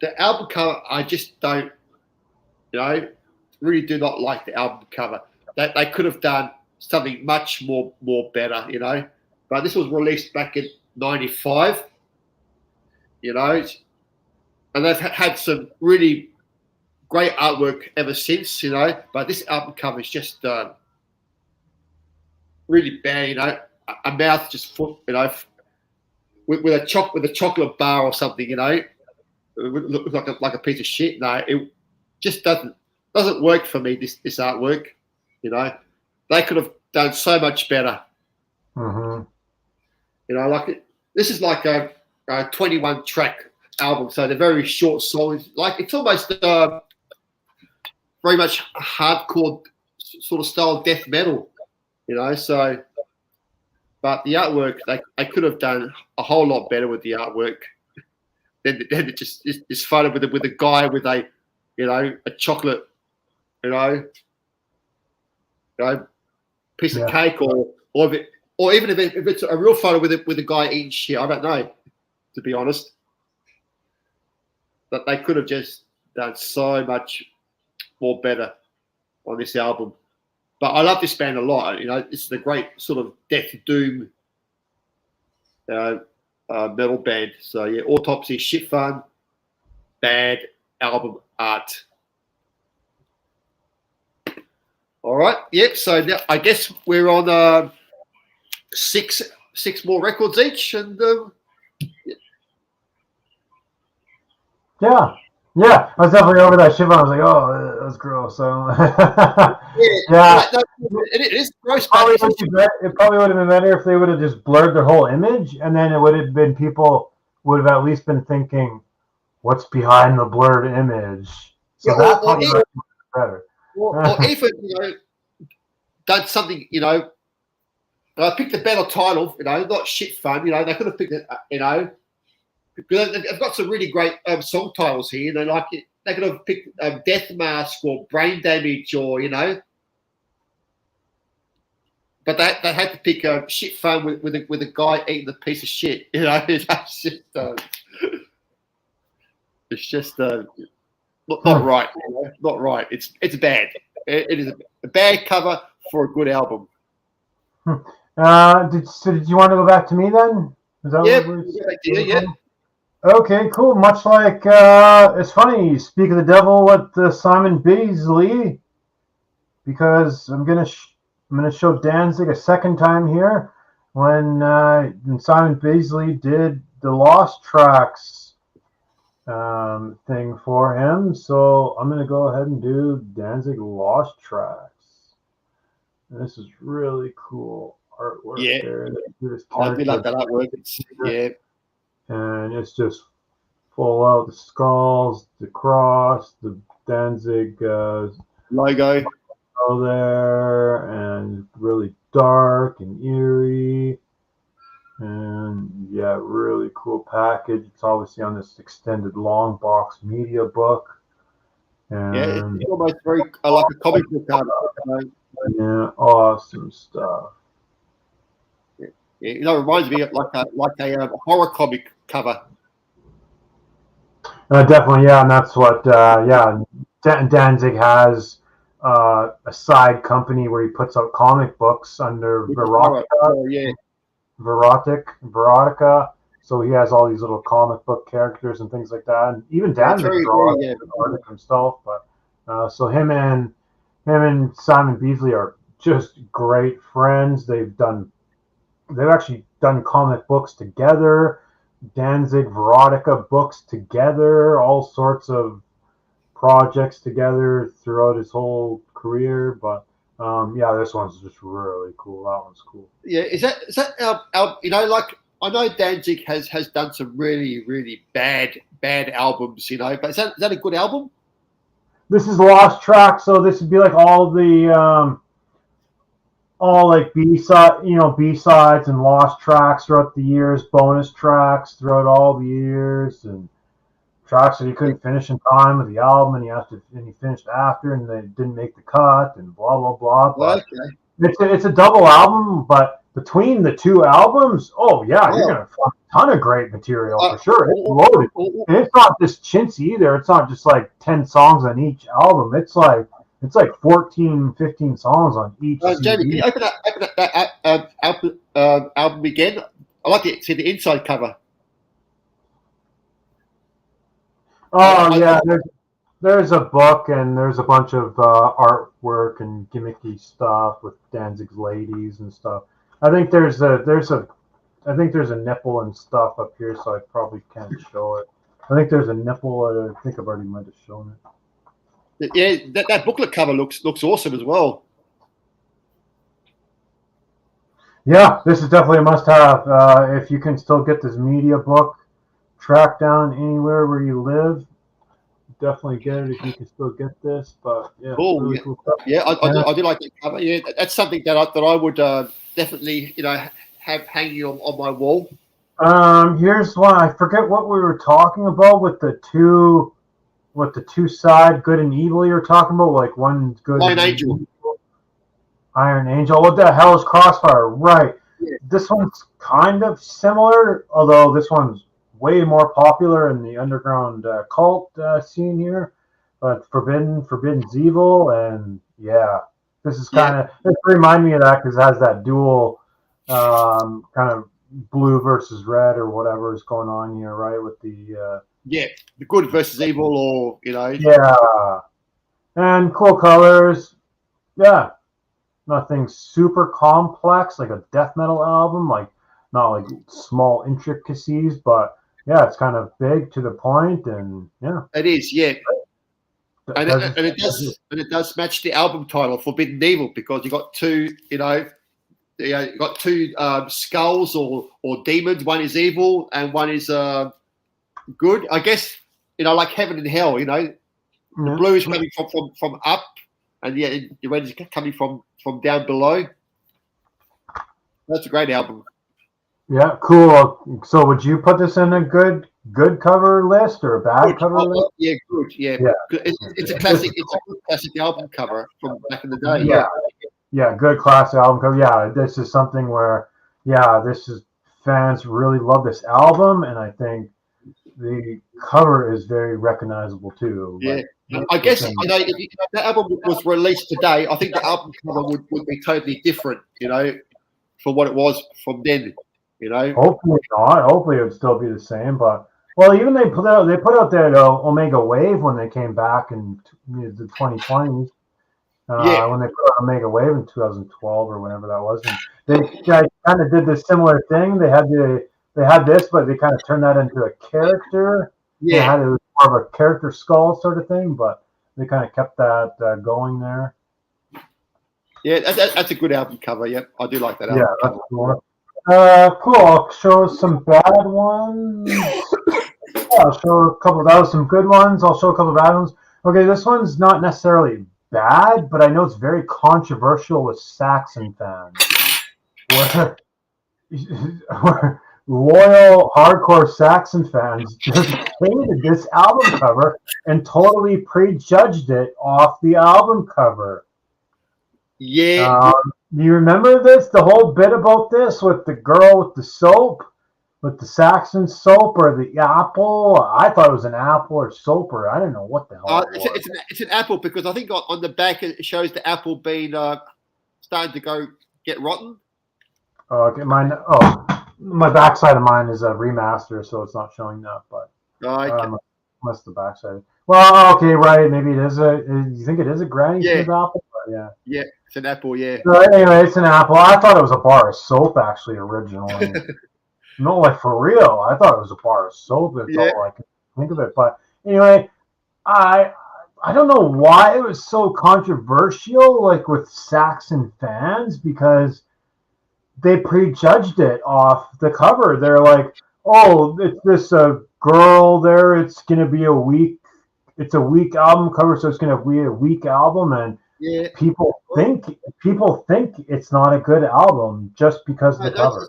the album cover, I just don't, really do not like the album cover. They could have done something much more better, you know. But this was released back in '95, you know, and they've had some really great artwork ever since, you know. But this album cover is just really bad, you know. A mouth just full, you know, with a chocolate bar or something, you know. It would look like a piece of shit. No, it just doesn't work for me. This artwork, you know, they could have done so much better. Mm-hmm. You know, like this is like a 21 track album, so they're very short songs. Like it's almost very much hardcore sort of style death metal, you know. So, but the artwork, they could have done a whole lot better with the artwork. Then it just this photo with a guy with a, you know, a chocolate, you know, piece of cake, or even if it's a real photo with a guy eating shit. I don't know, to be honest. But they could have just done so much more better on this album. But I love this band a lot. You know, this is a great sort of death doom metal band. So yeah, Autopsy, Shit Fun, bad album art. All right. Yep. So now I guess we're on six more records each, and yeah. I was definitely over that shit. I was like, oh, that was gross. So yeah. It is gross. It probably would have been better if they would have just blurred their whole image, and then it would have been people would have at least been thinking, what's behind the blurred image. So that probably would have been better. Or even, you know, done something, you know, picked a better title, you know, not Shit Fun, you know, they could have picked it, you know, because they've got some really great song titles here, you know, like they could have picked Death Mask or Brain Damage, or, you know, but they had to pick Shit Fun with a guy eating a piece of shit, you know. That's just, it's just not right, you know? Not right. It's bad. It is a bad cover for a good album. Did you want to go back to me then? Is that yeah. Okay, cool. Much like it's funny. Speak of the devil with Simon Bisley, because I'm gonna show Danzig a second time here when Simon Bisley did the Lost Tracks thing for him. So I'm gonna go ahead and do Danzig Lost Tracks. And this is really cool artwork. Yeah, there. I do like that artwork. Yeah, and it's just full out the skulls, the cross, the Danzig logo there, and really dark and eerie. And yeah, really cool package. It's obviously on this extended long box media book. And yeah, it's almost very like a comic book cover. Yeah, awesome stuff. Yeah, you know, it reminds me of like a horror comic cover. Definitely, yeah, and that's what Danzig has a side company where he puts out comic books under Verotica. Oh, yeah. Verotica. So he has all these little comic book characters and things like that, and even Danzig draws Verotica himself. But so him and Simon Bisley are just great friends. They've actually done comic books together. Danzig, Verotica books together, all sorts of projects together throughout his whole career. But yeah, this one's just really cool. That one's cool. Yeah, is that you know, like I know Danzig has done some really, really bad albums, you know, but is that a good album? This is Lost Track, so this would be like all like B sides and lost tracks throughout the years, bonus tracks throughout all the years, and tracks that he couldn't finish in time with the album, and he finished after, and they didn't make the cut, and blah blah blah. But Okay. it's a double album, but between the two albums, oh yeah, you're gonna find a ton of great material for sure. It's loaded, and it's not just chintzy either. It's not just like 10 songs on each album. It's like 14, 15 songs on each. Jamie, can you open up that album again? I like to see the inside cover. Oh yeah, there's a book and there's a bunch of artwork and gimmicky stuff with Danzig's ladies and stuff. I think there's a nipple and stuff up here, so I probably can't show it. I think there's a nipple. I think I've already might have shown it. Yeah, that booklet cover looks awesome as well. Yeah, this is definitely a must-have. If you can still get this media book tracked down anywhere where you live, definitely get it if you can still get this. But yeah, cool. Really cool stuff. Yeah, I do like that cover. Yeah, that's something that I would definitely have hanging on my wall. Here's one. I forget what we were talking about with the two side good and evil you were talking about. Like one good. Iron Angel. Iron Angel. What the hell is Crossfire? Right. Yeah. This one's kind of similar, although this one's way more popular in the underground cult scene here. But Forbidden's evil, and yeah, this is kind of it remind me of that because it has that dual kind of blue versus red or whatever is going on here, right? With the the good versus evil, or and cool colors, nothing super complex like a death metal album, like not like small intricacies, but it's kind of big to the point, and it is, and it does match the album title, Forbidden Evil, because you got two, you got two skulls or demons. One is evil and one is good. I guess like heaven and hell. The blue is coming from up, and the red is coming from down below. That's a great album. Yeah, cool. So would you put this in a good cover list or a bad cover list? Yeah, good. Yeah. It's a classic. It's a good classic album cover from back in the day. Yeah, good classic album cover. Yeah, this is something where fans really love this album, and I think the cover is very recognizable too. Yeah. I guess if that album was released today, I think the album cover would be totally different, from what it was from then. Hopefully not. Hopefully it would still be the same. But even they put out that Omega Wave when they came back in the 2020s. When they put out Omega Wave in 2012 or whenever that was, and they kind of did this similar thing. They had this, but they kind of turned that into a character. Yeah, they had it was more of a character skull sort of thing, but they kind of kept that going there. Yeah, that's a good album cover. Yep, I do like that album cover. That's cool. Cool. I'll show some bad ones. I'll show a couple. That was some good ones. I'll show a couple of bad ones. Okay, this one's not necessarily bad, but I know it's very controversial with Saxon fans. Where loyal, hardcore Saxon fans just hated this album cover and totally prejudged it off the album cover. Yeah. Do you remember this? The whole bit about this with the girl with the soap, with the Saxon soap or the apple? I thought it was an apple or soap, or I don't know what the hell. It's an apple, because I think on the back it shows the apple being starting to get rotten. Okay, my backside of mine is a remaster, so it's not showing that. But unless the backside. Well, okay, right. Maybe it is you think it is a Granny Smith apple? But yeah, it's an apple. Yeah. So anyway, it's an apple. I thought it was a bar of soap actually originally. No, like for real. I thought it was a bar of soap. That's all I could think of it. But anyway, I don't know why it was so controversial, like with Saxon fans, because they prejudged it off the cover. They're like, oh, it's this girl there. It's gonna be a weak. It's a weak album cover, so it's gonna be a weak album, and Yeah. people think it's not a good album just because of the cover.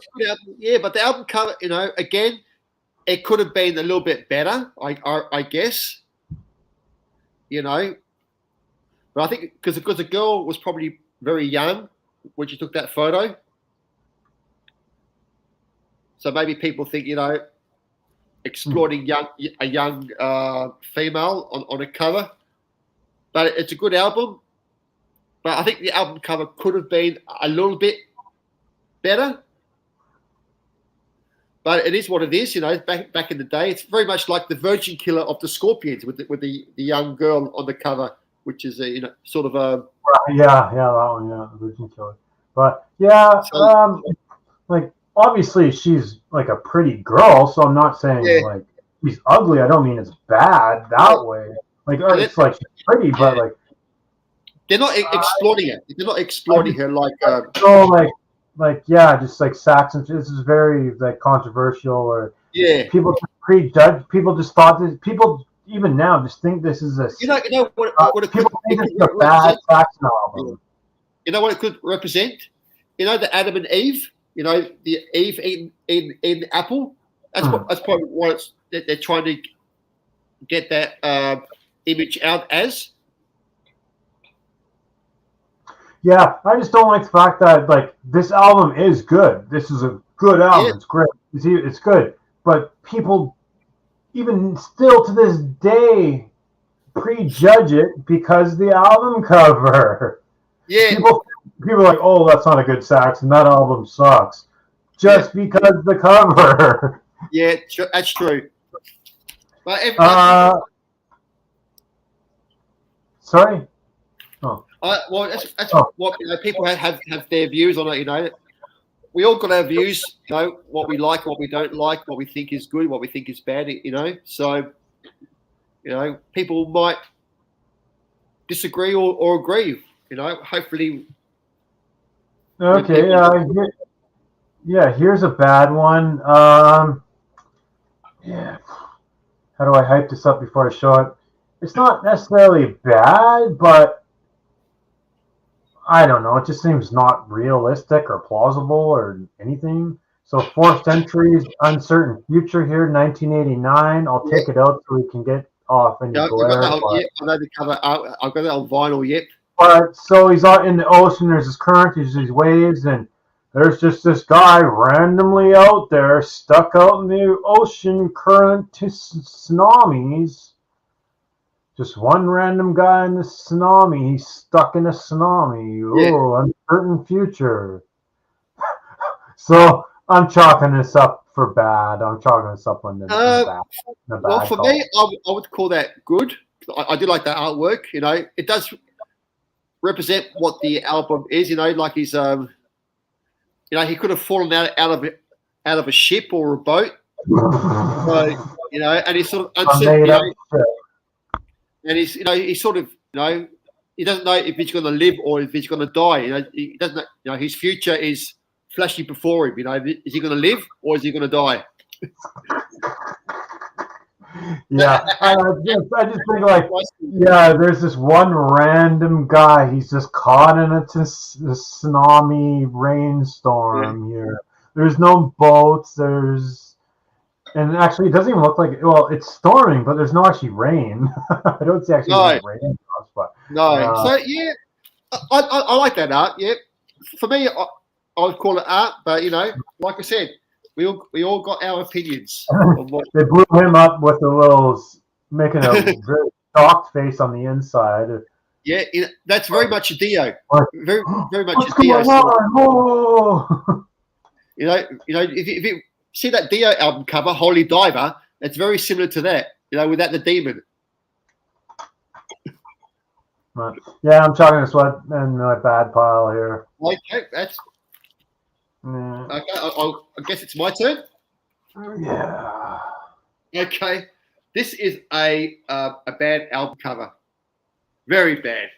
Yeah, but the album cover, again, it could have been a little bit better, I guess. But I think because the girl was probably very young when she took that photo, so maybe people think exploiting a young female on a cover. But it's a good album. But I think the album cover could have been a little bit better. But it is what it is, back in the day. It's very much like the Virgin Killer of the Scorpions with the young girl on the cover, which is sort of a that one, Virgin Killer. But yeah, like obviously she's like a pretty girl, so I'm not saying like she's ugly. I don't mean it's bad that way. Like it's like she's pretty, but like they're not exploiting it. They're not exploiting her like. So just like Saxon. This is very like controversial, or people just prejudge. People just thought this. People even now just think this is a. What people think it's a bad Saxon album. You know what it could represent? The Adam and Eve. The Eve eating the apple. That's probably what they're trying to get that image out as. Yeah, I just don't like the fact that like this album is good. This is a good album. Yeah. It's great. It's good. But people, even still to this day, prejudge it because the album cover. Yeah. People are like, oh, that's not a good Saxon. That album sucks. Just because the cover. Yeah, that's true. But sorry. Oh. Well, that's what people have their views on it. We all got our views. What we like, what we don't like, what we think is good, what we think is bad. So people might disagree or agree. Hopefully. Okay. Here's a bad one. Yeah. How do I hype this up before I show it? It's not necessarily bad, but I don't know. It just seems not realistic or plausible or anything. So, Fourth Century's Uncertain Future here, 1989. I'll take it out so we can get off any glare. I know the cover. I've got it on vinyl. Yep. But so he's out in the ocean. There's this current. There's these waves, and there's just this guy randomly out there, stuck out in the ocean current to tsunamis. Just one random guy in the tsunami. He's stuck in a tsunami. Oh, uncertain future. So I'm chalking this up for bad. I'm chalking this up on the bad. Well, for me, I would call that good. I do like that artwork. It does represent what the album is. Like he's he could have fallen out of a ship or a boat. And he's sort of uncertain. And he's sort of, he doesn't know if he's going to live or if he's going to die. He doesn't know, his future is flashing before him. Is he going to live or is he going to die? Yeah, I just think like, there's this one random guy. He's just caught in a tsunami rainstorm here. There's no boats. And actually, it doesn't even look like it's storming, but there's no actually rain. I don't see actually rain. But so yeah, I like that art. Yeah, for me, I would call it art. But like I said, we all got our opinions. They blew him up with making a very shocked face on the inside. Yeah, that's very much a Dio. Very, very much What's a Dio. Oh! If you see that Dio album cover, Holy Diver, it's very similar to that, without the demon. Right. Yeah, I'm chalking this one in my bad pile here. Okay, that's... Okay, I guess it's my turn? Yeah. Okay, this is a bad album cover. Very bad.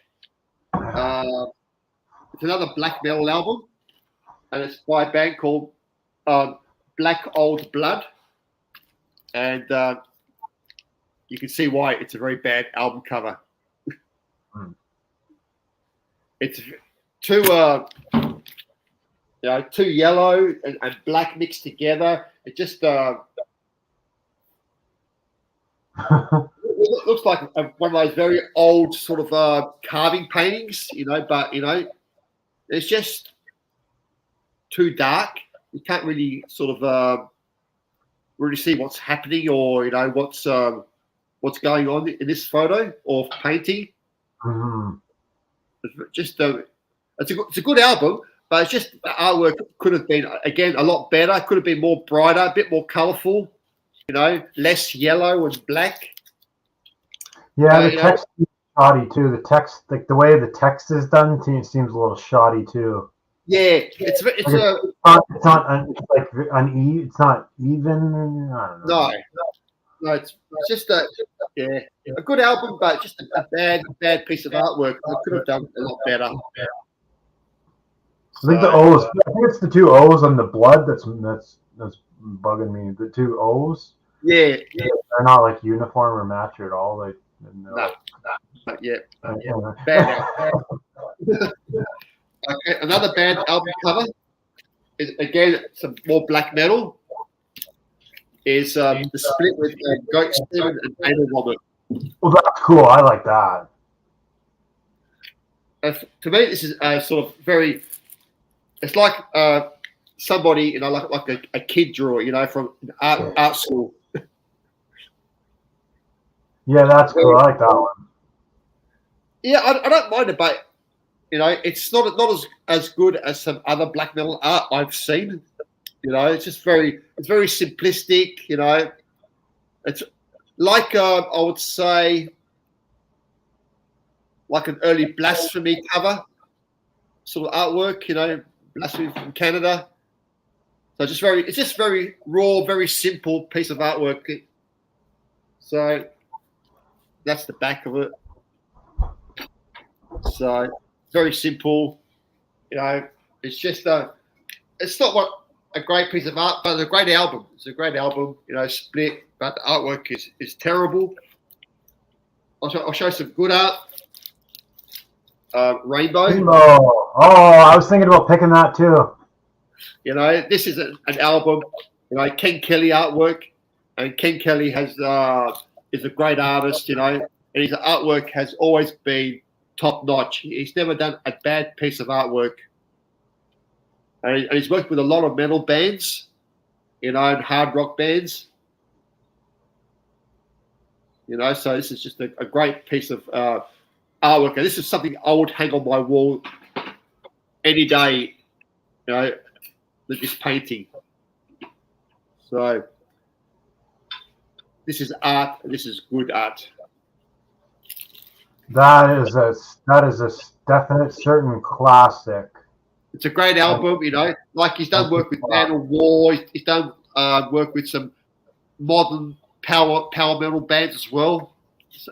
It's another black metal album. and it's by a band called Black Old Blood, and you can see why it's a very bad album cover. It's too too yellow and black mixed together. It just it looks like one of those very old sort of carving paintings, but it's just too dark. You can't really sort of really see what's happening or what's going on in this photo or painting. Mm-hmm. It's just it's a good album, but it's just the artwork could have been again a lot better. Could have been more brighter, a bit more colourful. Less yellow and black. Yeah, the text is shoddy too. The text, like the way the text is done, seems a little shoddy too. Yeah, it's like uneven. It's not even. I don't know. No, it's just a good album, but just a bad piece of artwork. I could have done a lot better. I think the O's. I think it's the two O's on the blood that's bugging me. The two O's. Yeah. They're not like uniform or match at all. Like no, not yet. Bad. Okay, another band album cover is again some more black metal. Is the split with Goat Steven and Anal Vomit. Well, that's cool. I like that. To me, this is sort of very. It's like somebody, like a kid drawer, from art school. Yeah, that's cool. I like that one. Yeah, I don't mind it, but it's not as good as some other black metal art I've seen. It's just very simplistic. It's like I would say like an early Blasphemy cover sort of artwork. Blasphemy from Canada. So it's just very raw, very simple piece of artwork. So that's the back of it. So very simple. It's just it's not what a great piece of art, but a great album. It's a great album, split, but the artwork is terrible. I'll show some good art. Rainbow. Oh, I was thinking about picking that too. This is an album. Ken Kelly artwork, and Ken Kelly is a great artist. And his artwork has always been top notch. He's never done a bad piece of artwork. And he's worked with a lot of metal bands, and hard rock bands. So this is just a great piece of artwork. And this is something I would hang on my wall any day, this painting. So this is art. This is good art. That is a definite certain classic. It's a great album, Like he's done work with Man of War. He's done work with some modern power metal bands as well.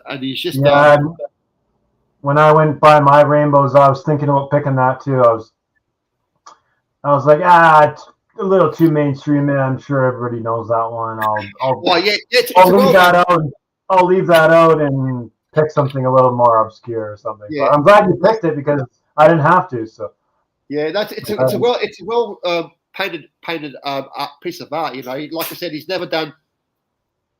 And he's just when I went by my rainbows, I was thinking about picking that too. I was like, it's a little too mainstream, and I'm sure everybody knows that one. I'll leave that out and pick something a little more obscure or something. Yeah. But I'm glad you picked it because I didn't have to. So yeah, it's a well painted piece of art. Like I said, he's never done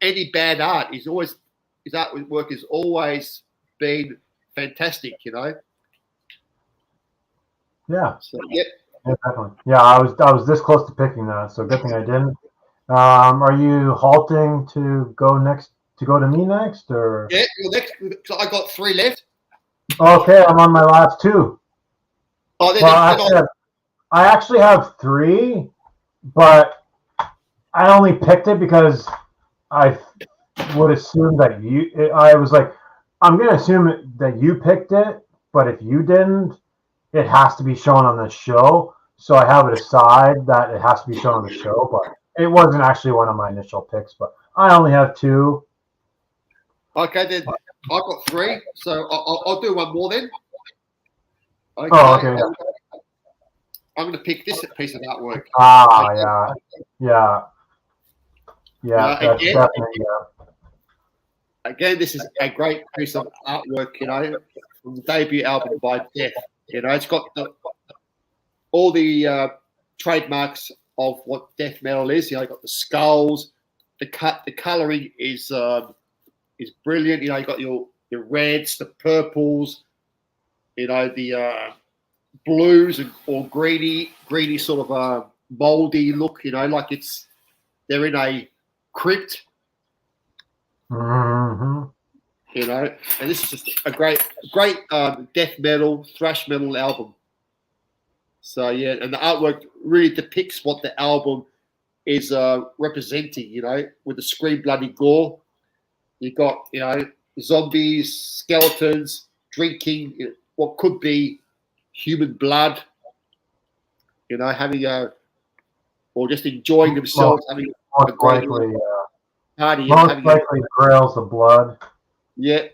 any bad art. His artwork has always been fantastic. Yeah. So, yeah. Yeah, definitely. Yeah, I was this close to picking that, so good thing I didn't. Are you halting to go to me next, or? Yeah, next. So I got 3 left. Okay, I'm on my last 2. I actually have 3, but I only picked it because I would assume that I was like, I'm gonna assume that you picked it, but if you didn't, it has to be shown on the show. So I have it aside that it has to be shown on the show, but it wasn't actually one of my initial picks. But I only have 2. Okay, then I got 3, so I'll do one more then. Okay. I'm going to pick this piece of artwork. Yeah. That's again, definitely, again, this is a great piece of artwork, from the debut album by Death. It's got all the trademarks of what death metal is. You got the skulls, the coloring is brilliant. You got your reds, the purples, the blues or greeny sort of moldy look. Like they're in a crypt. Mm-hmm. And this is just a great death metal, thrash metal album. So yeah, and the artwork really depicts what the album is representing. With the scream, bloody gore. You got zombies, skeletons, drinking what could be human blood. Having or just enjoying themselves, having a great party. Most likely grails of blood. Yeah,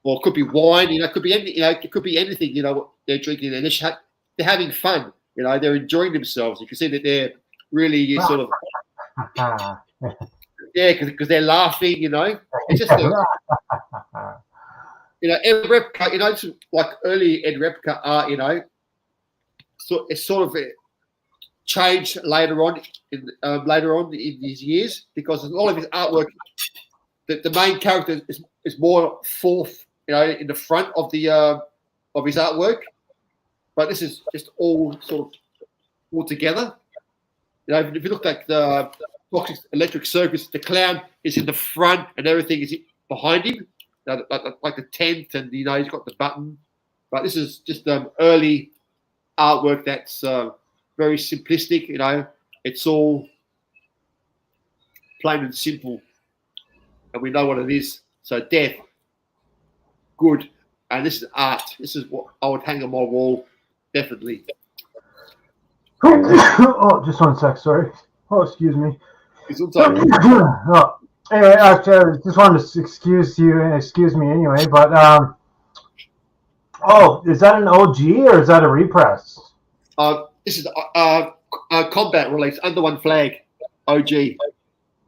or it could be wine. It could be anything. It could be anything. What they're drinking, and they're having fun. They're enjoying themselves. You can see that they're really sort of because they're laughing. It's just Ed Repka. It's like early Ed Repka art. So it's sort of changed later on in his years, because a lot of his artwork, the main character is more forth, in the front of the of his artwork, but this is just all sort of all together. If you look at the Toxic Electric Circus, the clown is in the front and everything is behind him, like the tent, and he's got the button. But this is just early artwork that's very simplistic. It's all plain and simple, and we know what it is. So Death, good, and this is art. This is what I would hang on my wall, definitely. Oh, just one sec, sorry. Oh, excuse me. Anyway, actually, I just wanted to excuse me anyway, but is that an OG or is that a repress? This is combat release, Under One Flag, OG.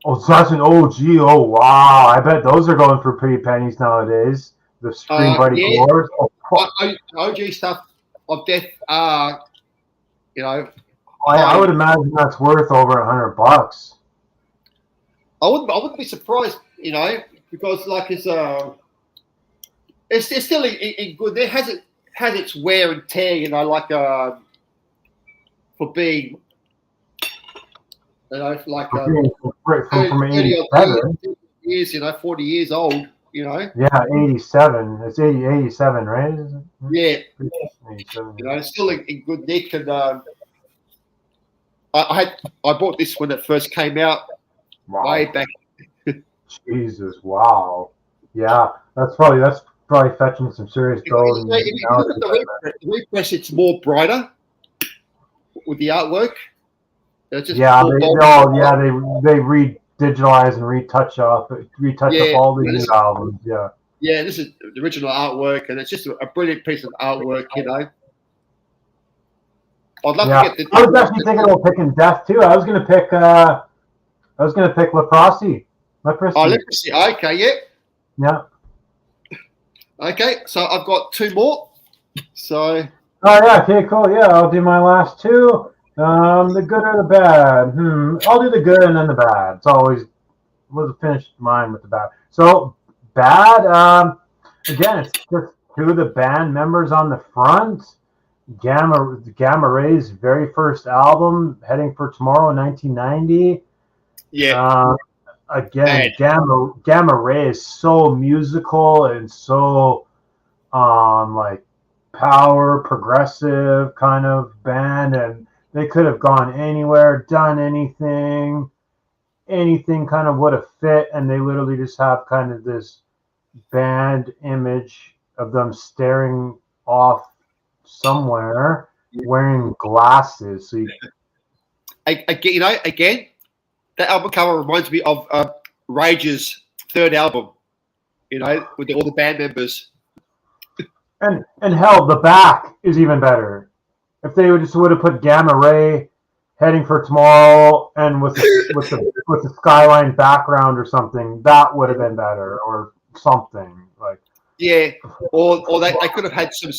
Oh, so that's an OG. Oh, wow. I bet those are going for pretty pennies nowadays. The Scream Bloody Gore. OG stuff of Death, I would imagine that's worth over $100. I wouldn't be surprised, because like it's still in good. It has its wear and tear, like for being, like from 87 years, 40 years old, Yeah, 87. It's 87, right? Yeah. 87. It's still in good nick, and I bought this when it first came out. Wow. Way back. Jesus, wow. Yeah, that's probably fetching some serious gold. If you look at the repress, it's more brighter with the artwork. It's just they re-digitalize and retouch up all the new albums. Yeah. Yeah, this is the original artwork, and it's just a brilliant piece of artwork. I'd love to get I was actually thinking about picking Death too. I was gonna pick Leprosy. Leprosy. Okay, yeah. Yeah. Okay, so I've got two more. So. Oh yeah. Okay. Cool. Yeah, I'll do my last two. The good or the bad? I'll do the good and then the bad. It's always we'll finish mine with the bad. So bad. Again, it's just two of the band members on the front. Gamma Ray's very first album, Heading for Tomorrow, 1990. Yeah. Again, Gamma Ray is so musical and so like power progressive kind of band, and they could have gone anywhere, done anything kind of would have fit, and they literally just have kind of this band image of them staring off somewhere wearing glasses. So again, that album cover reminds me of Rage's third album, with all the band members. And hell, the back is even better. if they would have put Gamma Ray heading for tomorrow and with the skyline background or something, that would have been better, or something like. Yeah, or they could have had some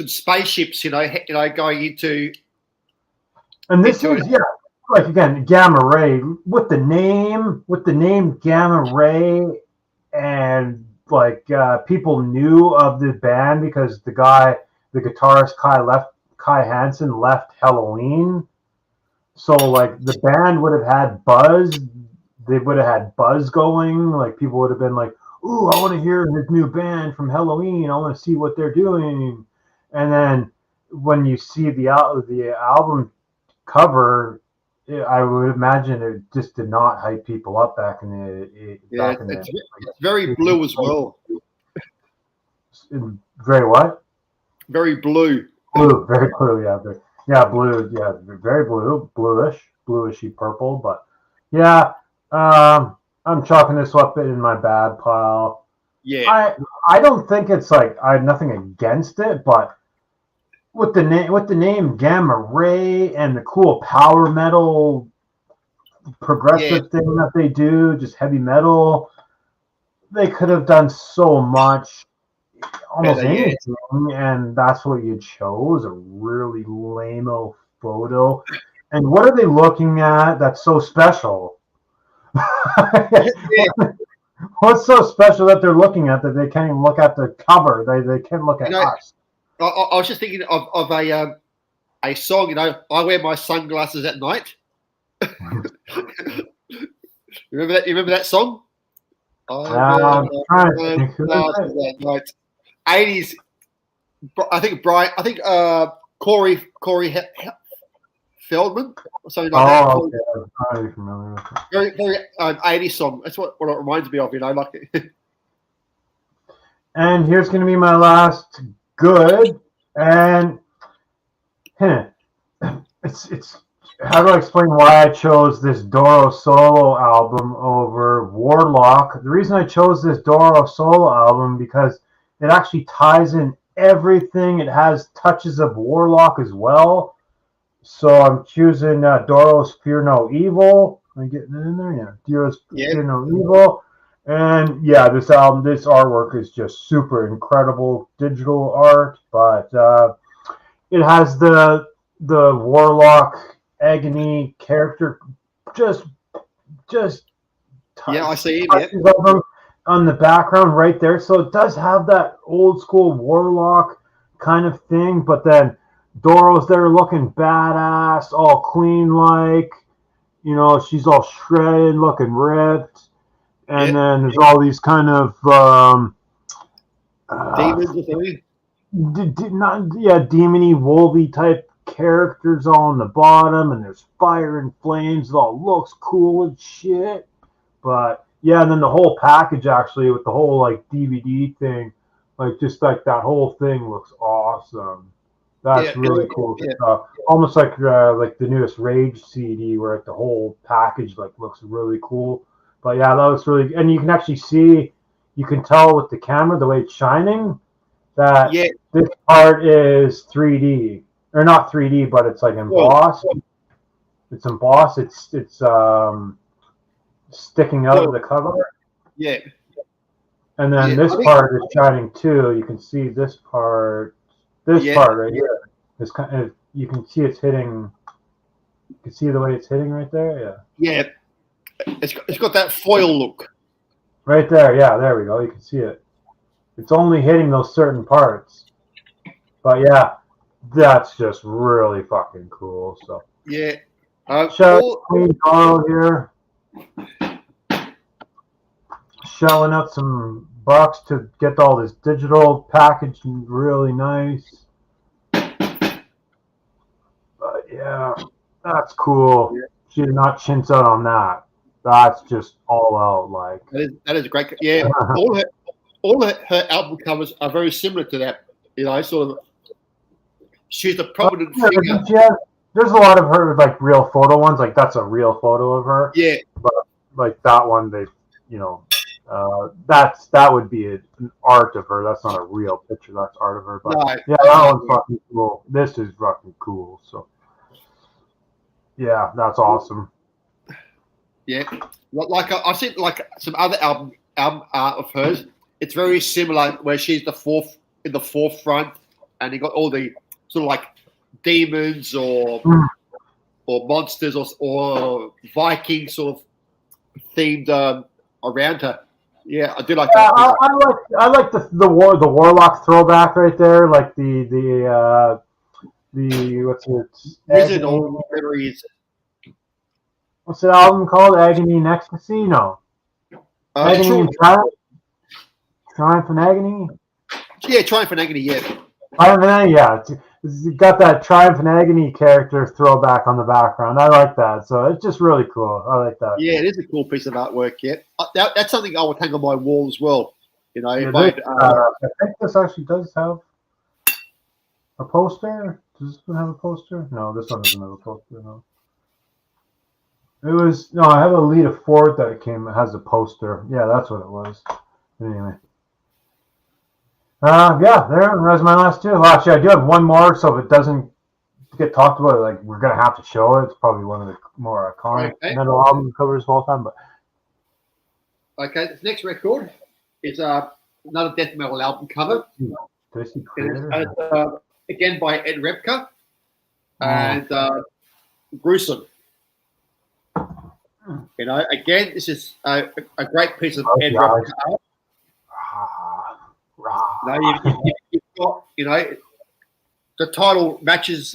spaceships, going into. And this is like again Gamma Ray with the name Gamma Ray, and like people knew of the band because the guitarist Kai Hansen left Halloween, so like the band would have had buzz. They would have had buzz going. Like people would have been like, "Ooh, I want to hear this new band from Halloween. I want to see what they're doing." And then when you see the album cover, I would imagine it just did not hype people up back in the. It's very blue as well. Very what? Very blue. Blue, very blue. Blue. Yeah, very blue, bluishy purple. But yeah, I'm chalking this up in my bad pile. Yeah, I don't think it's like I have nothing against it, but with the name Gamma Ray and the cool power metal progressive thing that they do, just heavy metal, they could have done so much, almost anything, and that's what you chose, a really lame-o photo. And what are they looking at that's so special? What's so special that they're looking at that they can't even look at the cover? They can't look at us. I was just thinking of a song. I wear my sunglasses at night. Remember that song? I'm trying to think. 80s. I think Corey Feldman or something like that. Oh, okay. I'm very familiar with it. Very, very 80s song. That's what it reminds me of. Like. And here's going to be my last good, and it's how do I explain why I chose this Doro solo album over Warlock? The reason I chose this Doro solo album because it actually ties in everything. It has touches of Warlock as well. So I'm choosing Doro's Fear No Evil. Am I getting it in there? Yeah. Doro's Fear No Evil. And yeah, this artwork is just super incredible digital art, but it has the Warlock Agony character just I see touches of them on the background right there. So it does have that old school Warlock kind of thing, but then Doro's there looking badass, all clean like, she's all shredded, looking ripped. And then there's all these kind of demons, demony, wolvy type characters all on the bottom, and there's fire and flames. It all looks cool and shit. But yeah, and then the whole package actually with the whole like DVD thing, like just like that whole thing looks awesome. That's really cool stuff. Almost like the newest Rage CD, where like the whole package like looks really cool. But yeah, that looks really, and you can actually see, you can tell with the camera the way it's shining that this part is 3D, or not 3D, but it's like embossed. It's embossed. It's sticking out of the cover. Yeah. And then this part is shining too. You can see this part. This part right here is kind of, you can see it's hitting. You can see the way it's hitting right there. Yeah. It's got that foil look. Right there, yeah, there we go. You can see it. It's only hitting those certain parts. But yeah, that's just really fucking cool. So yeah. Shout out to Queen Doro here. Shelling out some bucks to get all this digital packaged really nice. But yeah, that's cool. She did not chintz out on that. That's just all out like. That is great. Yeah, all her album covers are very similar to that. Sort of. She's a prominent figure. Yeah, there's a lot of her like real photo ones. Like that's a real photo of her. Yeah. But like that one, they, That would be an art of her. That's not a real picture. That's art of her. But No, yeah, that one's fucking cool. This is fucking cool. So yeah, that's awesome. yeah. Like I've seen like some other album art of hers. It's very similar where she's in the forefront, and you got all the sort of like demons or monsters or Viking sort of themed around her. Yeah, I do like Yeah, that. I like the warlock throwback right there, like the what's it? Wizard Agony, or whatever he is. what's the album called? Agony and Ecstasy? No, Agony and Triumph. Triumph and Agony. Yeah, Triumph and Agony. Yeah. Triumph and Agony. Yeah, it's got that Triumph and Agony character throwback on the background. I like that. So it's just really cool. I like that. Yeah, it is a cool piece of artwork. Yeah, that's something I would hang on my wall as well. You know, Yeah, I think this actually does have a poster. Does this one have a poster? No, this one doesn't have a poster. No. I have a Lita Ford that has a poster. Yeah, that's what it was. Anyway. Yeah, there's my last two. Well, actually, I do have one more, so if it doesn't get talked about, like we're gonna have to show it. It's probably one of the more iconic metal album covers of all time. But okay, this next record is another death metal album cover. Again by Ed Repka and Gruesome. You know, again, this is a great piece of Ed Repka art. You've got, you know, the title matches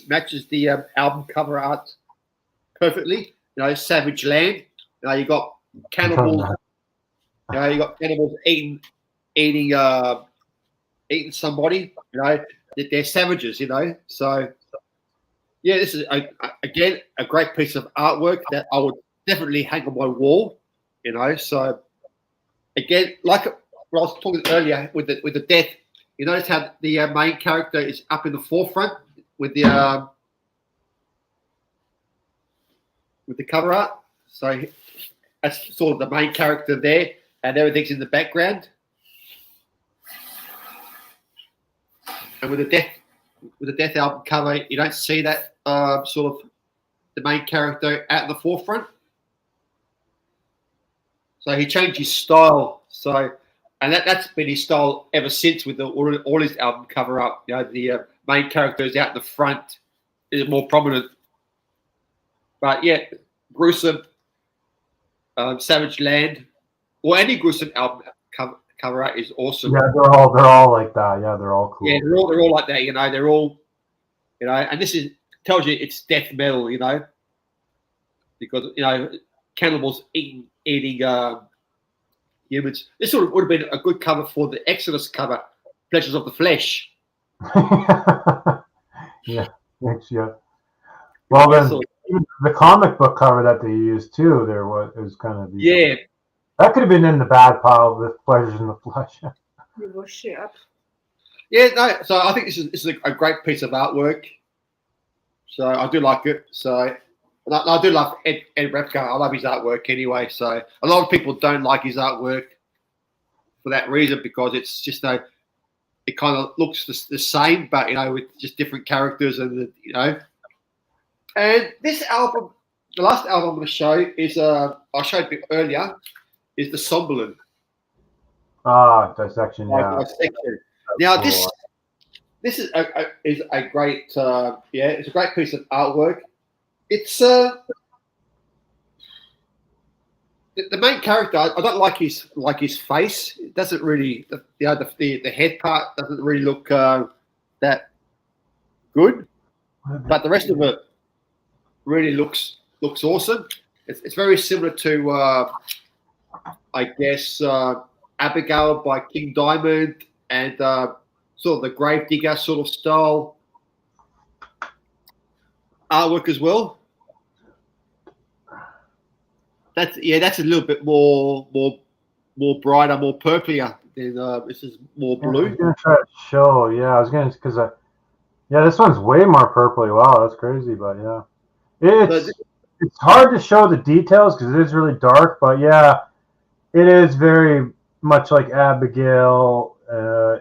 the album cover art perfectly. You know, Savage Land. You know, you got cannibals. You know, you got cannibals eating somebody. You know, they're savages. You know, so yeah, this is again a great piece of artwork that I would definitely hang on my wall. You know, so again, like what I was talking earlier with the death, you notice how the main character is up in the forefront with the cover art. So that's sort of the main character there, and everything's in the background. And with the death album cover, you don't see that sort of the main character out in the forefront. So he changed his style. So. And that's been his style ever since with all his album cover up. You know, the main character is out in the front, is more prominent. But yeah, Gruesome, Savage Land, or any Gruesome album cover art is awesome. Yeah, they're all like that. Yeah, they're all cool. Yeah, they're all like that. You know, they're all, you know, and this tells you it's death metal. You know, because you know cannibals eating humans. This would have been a good cover for the Exodus cover, Pleasures of the Flesh. yeah, thanks. Yeah. Well, then even the comic book cover that they used too, there was kind of that could have been in the bad pile with Pleasures in the Flesh. Yeah, no. So I think this is a great piece of artwork. So I do like it. So. I do love Ed Repka. I love his artwork anyway. So a lot of people don't like his artwork for that reason because it's just it kind of looks the same, but you know, with just different characters and you know. And this album, the last album I'm going to show is I showed a bit earlier, is the Somberland. Dissection. Yeah. Dissection. Now this is a great it's a great piece of artwork. It's the main character. I don't like his face. It doesn't really the head part doesn't really look that good, but the rest of it really looks awesome. It's very similar to I guess Abigail by King Diamond and sort of the Gravedigger sort of style artwork as well. That's a little bit more brighter, more purplier than this is more blue. I was gonna try to show. Yeah, I was gonna because this one's way more purpley. Wow, that's crazy. But yeah, it's hard to show the details because it is really dark. But yeah, it is very much like Abigail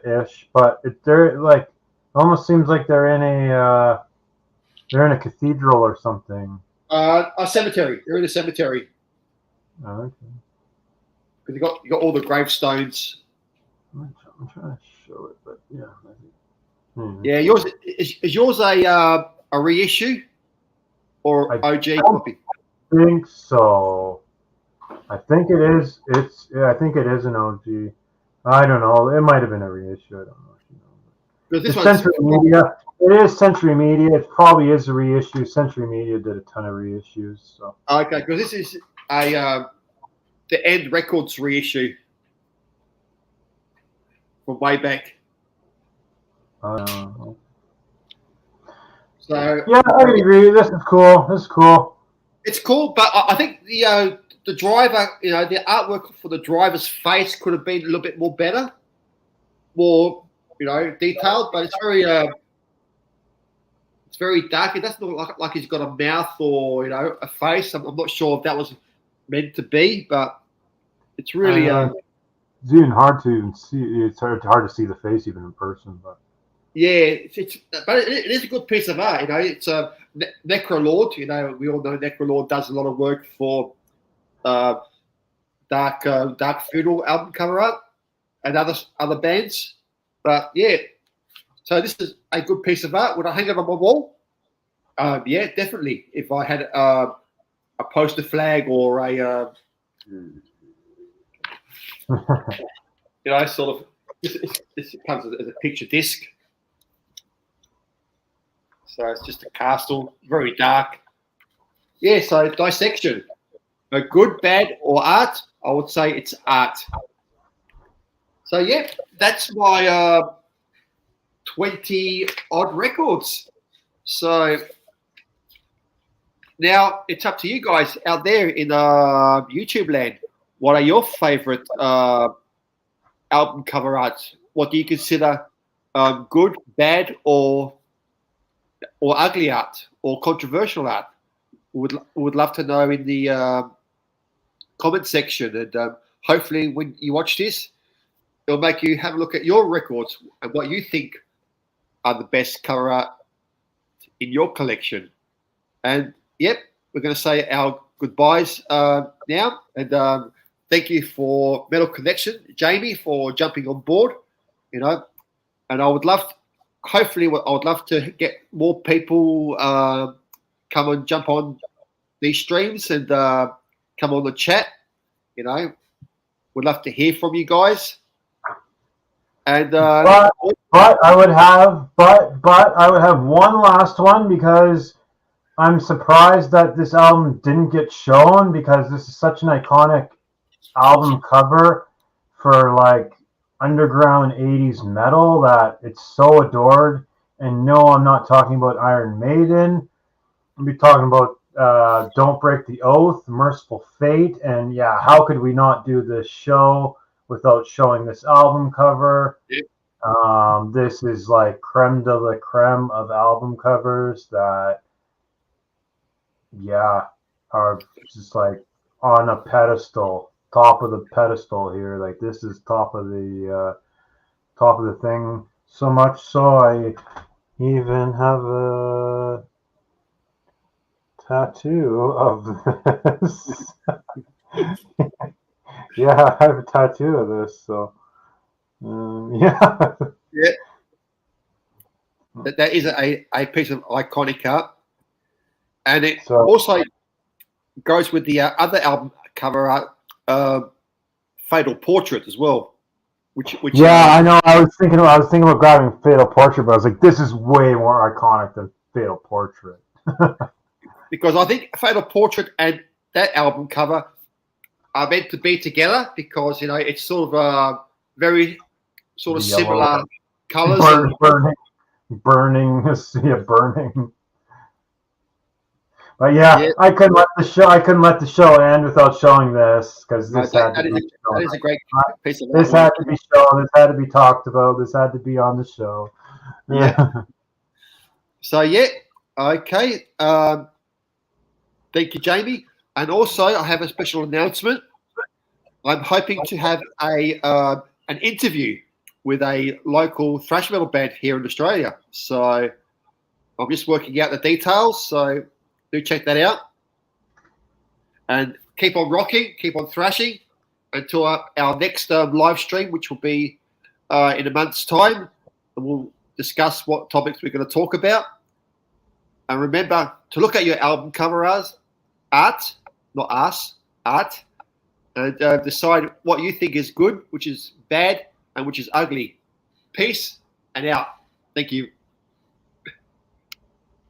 ish, but they're like almost seems like they're in a cathedral or something. A cemetery. They're in a cemetery. Oh, okay. Because you got all the gravestones. I'm trying to show it, but yeah. Yeah, yours is yours a reissue or OG copy? I think so. I think it is. I think it is an OG. I don't know. It might have been a reissue. I don't know if you know. Because this It's one's Century Media. It is Century Media. It probably is a reissue. Century Media did a ton of reissues. So okay. Because this is a the End Records reissue from way back. uh, So yeah, I agree. This is cool. This is cool. it's cool, but I think the driver, the artwork for the driver's face could have been a little bit more better, more detailed. But it's very dark. It doesn't look like he's got a mouth or a face. I'm not sure if that was meant to be, but it's really it's even hard to even see. It's hard to see the face even in person, but. yeah, but it is a good piece of art. It's a Necrolord. We all know Necrolord does a lot of work for Dark Funeral album cover art and other bands. But yeah, so this is a good piece of art. Would I hang it on my wall? Yeah, definitely. If I had a poster flag or a sort of this comes as a picture disc. So it's just a castle, very dark. Yeah, so dissection. A good, bad, or art? I would say it's art. So yeah, that's my 20 odd records. So now it's up to you guys out there in YouTube land. What are your favorite album cover arts? What do you consider good, bad, or ugly art or controversial art? Would love to know in the comment section, and hopefully when you watch this, it'll make you have a look at your records and what you think are the best cover art in your collection. And yep, we're going to say our goodbyes now, and thank you for Metal Connection, Jamie, for jumping on board. And I would love. Hopefully, I would love to get more people come and jump on these streams and come on the chat. Would love to hear from you guys. And but I would have one last one because I'm surprised that this album didn't get shown because this is such an iconic album cover for like underground 80s metal that it's so adored. And no, I'm not talking about Iron Maiden. I'll be talking about Don't Break the Oath, Merciful Fate, and yeah, how could we not do this show without showing this album cover? Yeah. This is like creme de la creme of album covers that, yeah, are just like on a pedestal, top of the pedestal here. Like this is top of the thing. So much so I even have a tattoo of this. Yeah, I have a tattoo of this. So yeah. Yeah. That is a piece of iconic art. And it also goes with the other album cover art, Fatal Portrait as well. Which yeah, I know. I was thinking about grabbing Fatal Portrait, but I was like, this is way more iconic than Fatal Portrait. Because I think Fatal Portrait and that album cover are meant to be together because it's sort of very sort of similar colors. Burning. But yeah, I couldn't let the show end without showing this because this that is a great piece of art. This had to be shown. This had to be talked about. This had to be on the show. Yeah. So yeah, okay. Thank you, Jamie. And also, I have a special announcement. I'm hoping to have an interview with a local thrash metal band here in Australia. So I'm just working out the details. So do check that out. And keep on rocking, keep on thrashing until our next live stream, which will be in a month's time. And we'll discuss what topics we're going to talk about. And remember to look at your album cover art, not us, art, and decide what you think is good, which is bad, and which is ugly. Peace and out. Thank you.